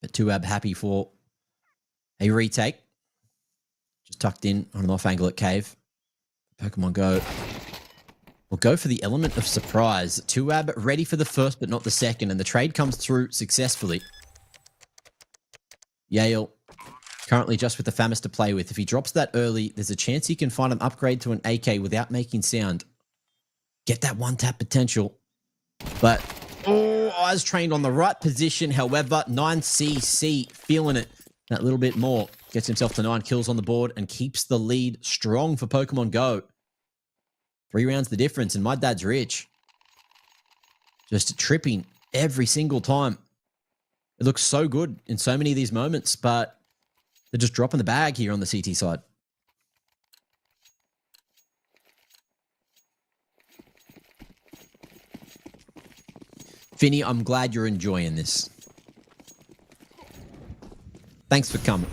But Tuab happy for a retake. Just tucked in on an off angle at Cave. Pokemon Go will go for the element of surprise. Tuab ready for the first but not the second, and the trade comes through successfully. Yale currently just with the Famis to play with. If he drops that early, there's a chance he can find an upgrade to an AK without making sound. Get that one-tap potential. But, eyes trained on the right position. However, 9cc feeling it that little bit more. Gets himself to 9 kills on the board and keeps the lead strong for Pokemon Go. 3 rounds the difference, and My Dad's Rich just tripping every single time. It looks so good in so many of these moments, but they're just dropping the bag here on the CT side. Finny, I'm glad you're enjoying this. Thanks for coming.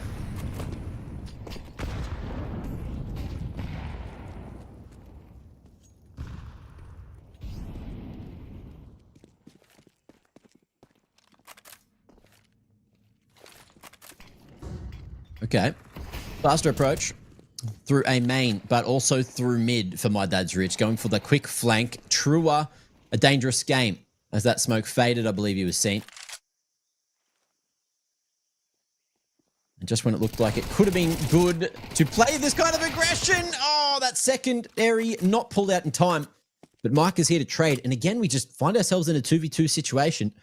Okay. Faster approach through a main, but also through mid for My Dad's Rich. Going for the quick flank. Truer, a dangerous game. As that smoke faded, I believe he was seen. And just when it looked like it could have been good to play this kind of aggression. Oh, that secondary not pulled out in time. But Mike is here to trade. And again, we just find ourselves in a 2v2 situation.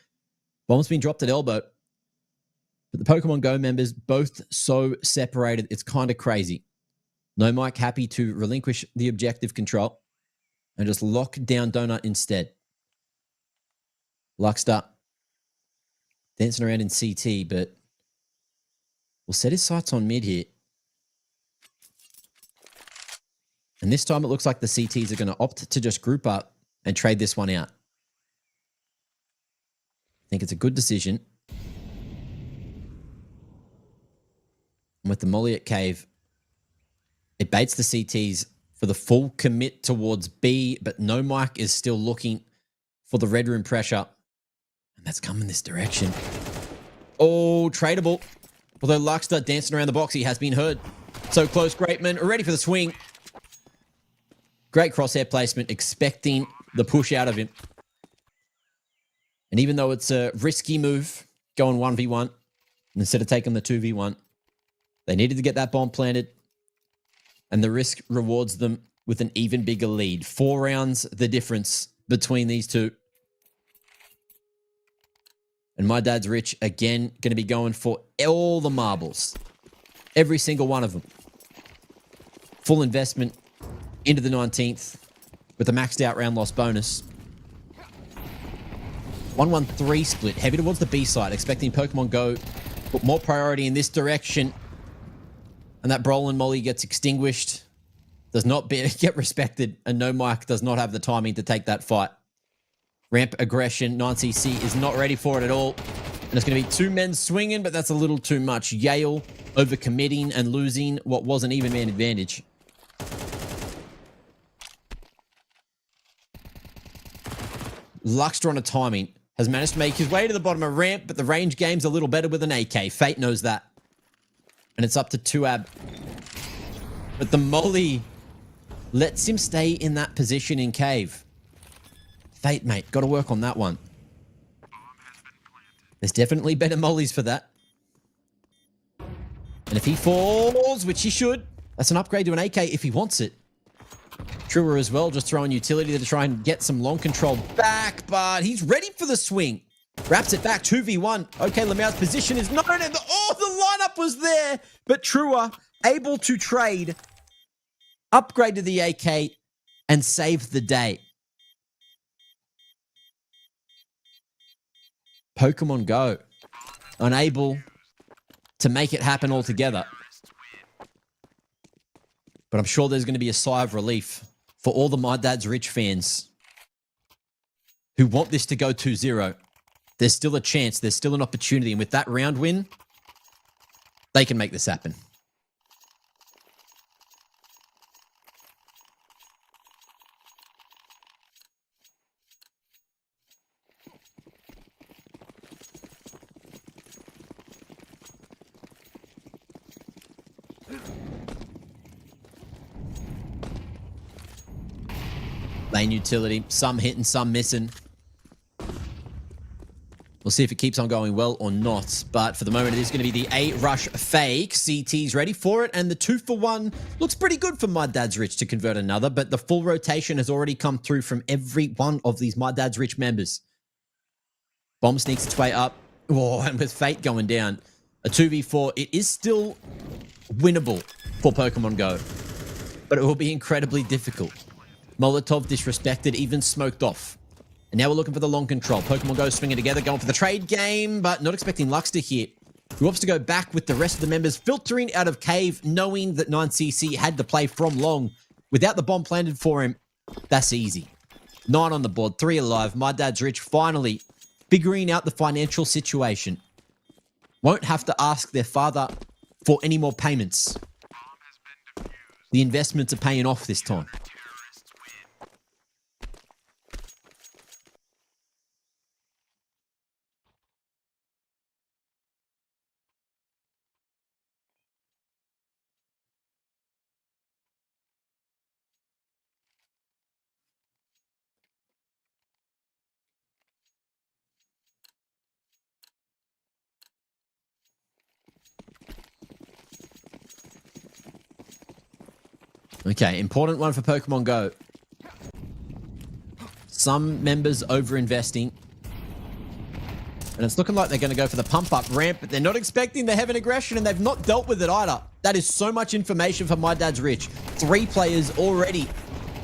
Bomb's been dropped at elbow. But the Pokemon Go members both so separated. It's kind of crazy. No Mike happy to relinquish the objective control and just lock down Donut instead. Luxter dancing around in CT, but will set his sights on mid here. And this time it looks like the CTs are going to opt to just group up and trade this one out. I think it's a good decision. And with the Molly at Cave, it baits the CTs for the full commit towards B, but no Mike is still looking for the red room pressure. And that's coming this direction. Oh, tradable. Although Luxter dancing around the box, he has been heard. So close, Greatman, ready for the swing. Great crosshair placement, expecting the push out of him. And even though it's a risky move, going 1v1, instead of taking the 2v1, they needed to get that bomb planted. And the risk rewards them with an even bigger lead. 4 rounds, the difference between these two. And my dad's rich, again, going to be going for all the marbles. Every single one of them. Full investment into the 19th with a maxed out round loss bonus. 1-1-3 split. Heavy towards the B side. Expecting Pokemon Go put more priority in this direction. And that Brolin Molly gets extinguished. Does not get respected. And No Mike does not have the timing to take that fight. Ramp aggression. 9cc is not ready for it at all. And it's going to be 2 men swinging, but that's a little too much. Yale overcommitting and losing what was an even man advantage. Luxtra on a timing. Has managed to make his way to the bottom of ramp, but the range game's a little better with an AK. Fate knows that. And it's up to Tuab. But the Molly lets him stay in that position in cave. Fate, mate. Got to work on that one. There's definitely better mollies for that. And if he falls, which he should, that's an upgrade to an AK if he wants it. Truer as well, just throwing utility to try and get some long control back, but he's ready for the swing. Wraps it back, 2v1. Okay, Lemau's position is known, and the lineup was there, but Truer able to trade, upgrade to the AK, and save the day. Pokemon Go, unable to make it happen altogether. But I'm sure there's going to be a sigh of relief for all the My Dad's Rich fans who want this to go 2-0. There's still a chance. There's still an opportunity. And with that round win, they can make this happen. Lane utility, some hitting, some missing. We'll see if it keeps on going well or not. But for the moment, it is going to be the A rush fake. CT's ready for it. And the 2-for-1 looks pretty good for My Dad's Rich to convert another. But the full rotation has already come through from every one of these My Dad's Rich members. Bomb sneaks its way up. Oh, and with Fate going down, a 2v4, it is still winnable for Pokemon Go. But it will be incredibly difficult. Molotov disrespected, even smoked off. And now we're looking for the long control. Pokemon Go swinging together, going for the trade game, but not expecting Luxter here. Who wants to go back with the rest of the members, filtering out of cave, knowing that 9cc had to play from long. Without the bomb planted for him, that's easy. 9 on the board, 3 alive. My Dad's Rich finally figuring out the financial situation. Won't have to ask their father for any more payments. The investments are paying off this time. Okay, important one for Pokemon Go. Some members over-investing. And it's looking like they're going to go for the pump-up ramp, but they're not expecting the Heaven Aggression, and they've not dealt with it either. That is so much information for My Dad's Rich. 3 players already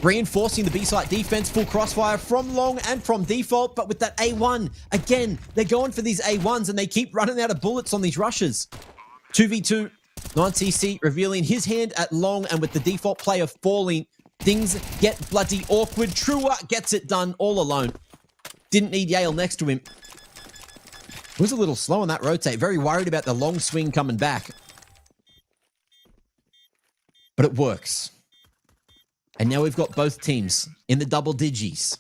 reinforcing the B-site defense, full crossfire from long and from default, but with that A1, again, they're going for these A1s, and they keep running out of bullets on these rushes. 2v2. 9cc revealing his hand at long, and with the default player falling, things get bloody awkward. Truer gets it done all alone. Didn't need Yale next to him. Was a little slow on that rotate. Very worried about the long swing coming back. But it works. And now we've got both teams in the double digits.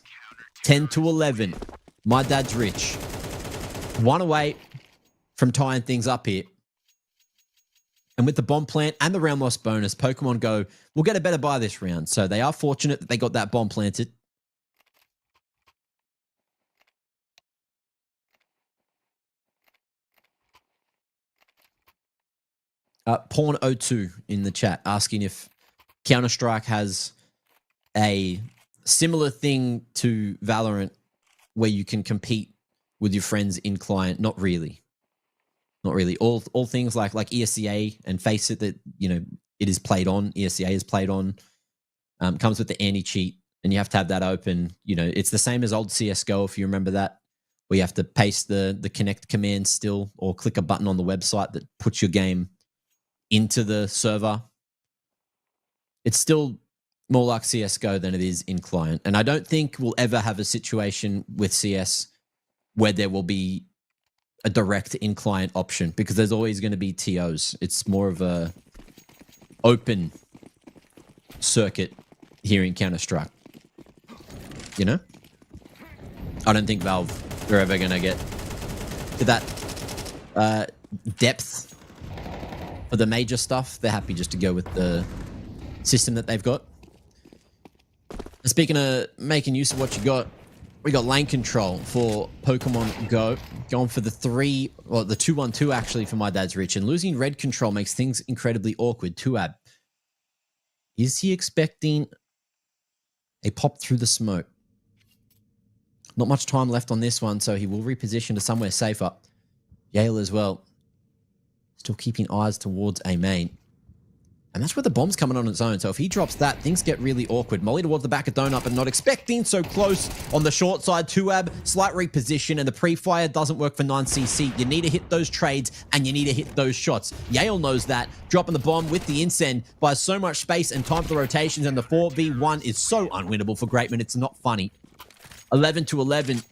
10-11. My Dad's Rich. 1 away from tying things up here. And with the bomb plant and the round loss bonus, Pokemon Go will get a better buy this round. So they are fortunate that they got that bomb planted. Porn02 in the chat asking if Counter-Strike has a similar thing to Valorant where you can compete with your friends in client. Not really. Not really. All things like ESEA and Face It that, you know, it is played on. ESEA is played on. Comes with the anti-cheat, and you have to have that open. You know, it's the same as old CSGO, if you remember that, where you have to paste the connect command still, or click a button on the website that puts your game into the server. It's still more like CSGO than it is in client. And I don't think we'll ever have a situation with CS where there will be a direct in-client option, because there's always going to be TOs. It's more of a open circuit here in Counter-Strike. You know? I don't think Valve are ever going to get to that depth for the major stuff. They're happy just to go with the system that they've got. Speaking of making use of what you got, we got lane control for Pokemon Go. Going for the 2-1-2 actually for my dad's Rich. And losing red control makes things incredibly awkward. Tuab. Is he expecting a pop through the smoke? Not much time left on this one, so he will reposition to somewhere safer. Yale as well. Still keeping eyes towards a main. And that's where the bomb's coming on its own. So if he drops that, things get really awkward. Molly towards the back of Donut, but not expecting. So close on the short side. Tuab, slight reposition, and the pre-fire doesn't work for 9cc. You need to hit those trades, and you need to hit those shots. Yale knows that. Dropping the bomb with the Incend buys so much space and time for the rotations, and the 4v1 is so unwinnable for Greatman. It's not funny. 11-11.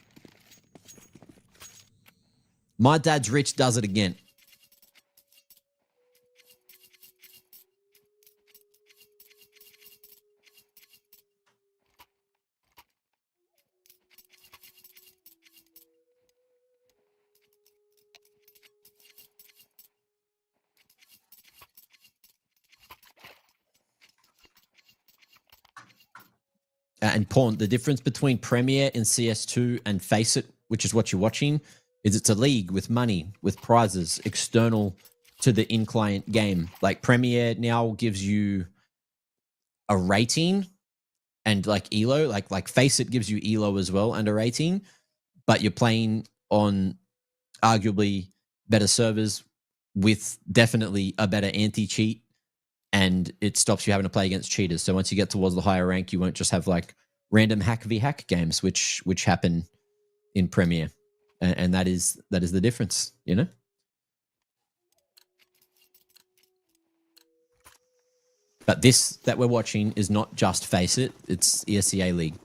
My dad's Rich does it again. And Pawn, the difference between Premier in CS2 and Face It, which is what you're watching, is it's a league with money, with prizes external to the in-client game. Like Premier now gives you a rating and like ELO, like Face It gives you ELO as well and a rating, but you're playing on arguably better servers with definitely a better anti-cheat, and it stops you having to play against cheaters. So once you get towards the higher rank, you won't just have like random hack v hack games, which happen in Premier, and that is the difference, you know. But this that we're watching is not just Face It; it's ESEA League.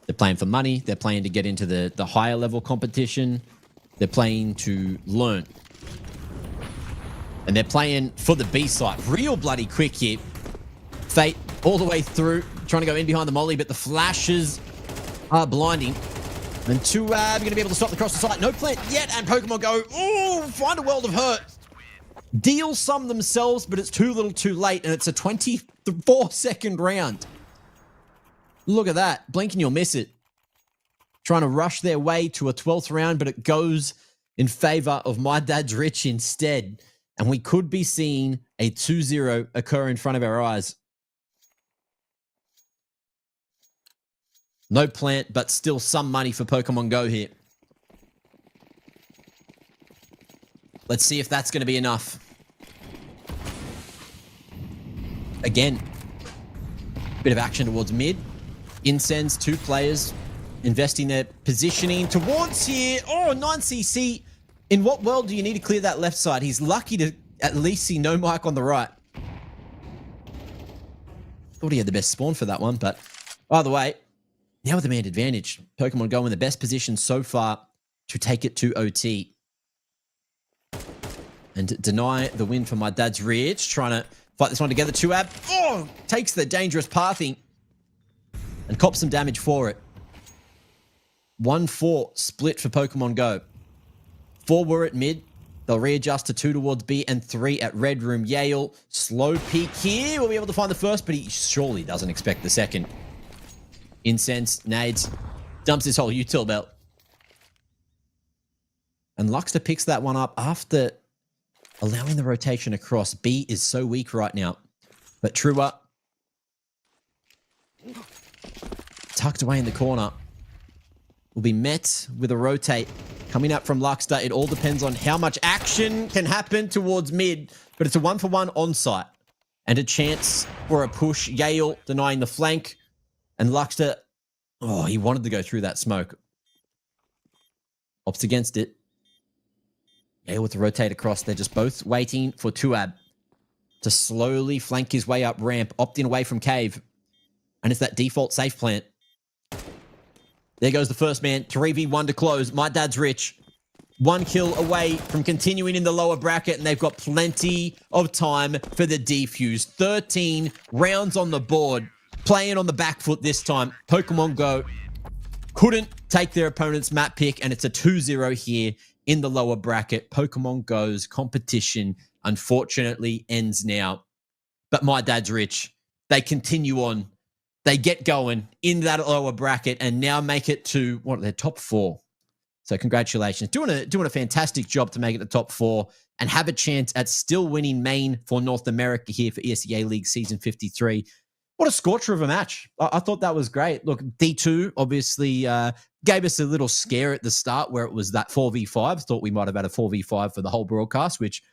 They're playing for money. They're playing to get into the higher level competition. They're playing to learn. And they're playing for the B side. Real bloody quick here. Fate all the way through, trying to go in behind the molly, but the flashes are blinding. And Tuab going to be able to stop the cross the site. No plant yet, and Pokemon Go, oh, find a world of hurt. Deal some themselves, but it's too little too late, and it's a 24-second round. Look at that. Blink and you'll miss it. Trying to rush their way to a 12th round, but it goes in favor of my dad's Rich instead. And we could be seeing a 2-0 occur in front of our eyes. No plant, but still some money for Pokemon Go here. Let's see if that's going to be enough. Again, bit of action towards mid. Incends, two players investing their positioning towards here. Oh, 9cc. In what world do you need to clear that left side? He's lucky to at least see no mic on the right. Thought he had the best spawn for that one, but by the way, now with the man advantage, Pokemon Go in the best position so far to take it to OT. And deny the win for my dad's Rich, trying to fight this one together. Tuab, oh, takes the dangerous pathing and cops some damage for it. 1-4 split for Pokemon Go. 4 were at mid. They'll readjust to 2 towards B and 3 at Red Room. Yale, slow peek here. We'll be able to find the first, but he surely doesn't expect the second. Incense, nades, dumps his whole util belt. And Luxter picks that one up after allowing the rotation across. B is so weak right now. But Trua tucked away in the corner. Will be met with a rotate coming up from Luxter. It all depends on how much action can happen towards mid, but it's a 1-for-1 on site and a chance for a push. Yale denying the flank, and Luxter, oh, he wanted to go through that smoke. Opts against it. Yale with the rotate across. They're just both waiting for Tuab to slowly flank his way up ramp, opting away from cave, and it's that default safe plant. There goes the first man. 3v1 to close. My dad's rich. 1 kill away from continuing in the lower bracket, and they've got plenty of time for the defuse. 13 rounds on the board. Playing on the back foot this time. Pokemon Go couldn't take their opponent's map pick, and it's a 2-0 here in the lower bracket. Pokemon Go's competition, unfortunately, ends now. But my dad's rich. They continue on. They get going in that lower bracket and now make it to their top 4. So congratulations. Doing a fantastic job to make it the top 4 and have a chance at still winning main for North America here for ESEA League Season 53. What a scorcher of a match. I thought that was great. Look, D2 obviously gave us a little scare at the start where it was that 4v5. Thought we might have had a 4v5 for the whole broadcast, which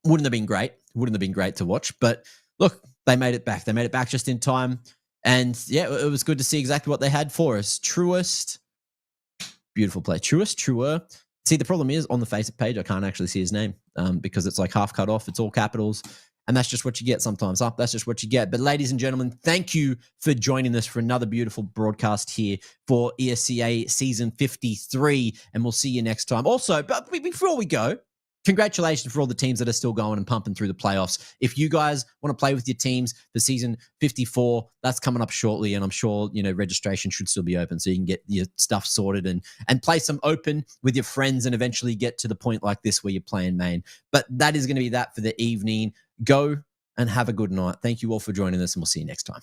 wouldn't have been great. Wouldn't have been great to watch. But look, they made it back. They made it back just in time. And yeah, it was good to see exactly what they had for us. Truest. Beautiful play. Truer. See, the problem is on the Facebook page, I can't actually see his name because it's like half cut off. It's all capitals. And that's just what you get sometimes. That's just what you get. But ladies and gentlemen, thank you for joining us for another beautiful broadcast here for ESEA Season 53. And we'll see you next time. Also, but before we go, congratulations for all the teams that are still going and pumping through the playoffs. If you guys want to play with your teams for season 54, that's coming up shortly. And I'm sure, registration should still be open so you can get your stuff sorted and play some open with your friends and eventually get to the point like this where you're playing main. But that is going to be that for the evening. Go and have a good night. Thank you all for joining us, and we'll see you next time.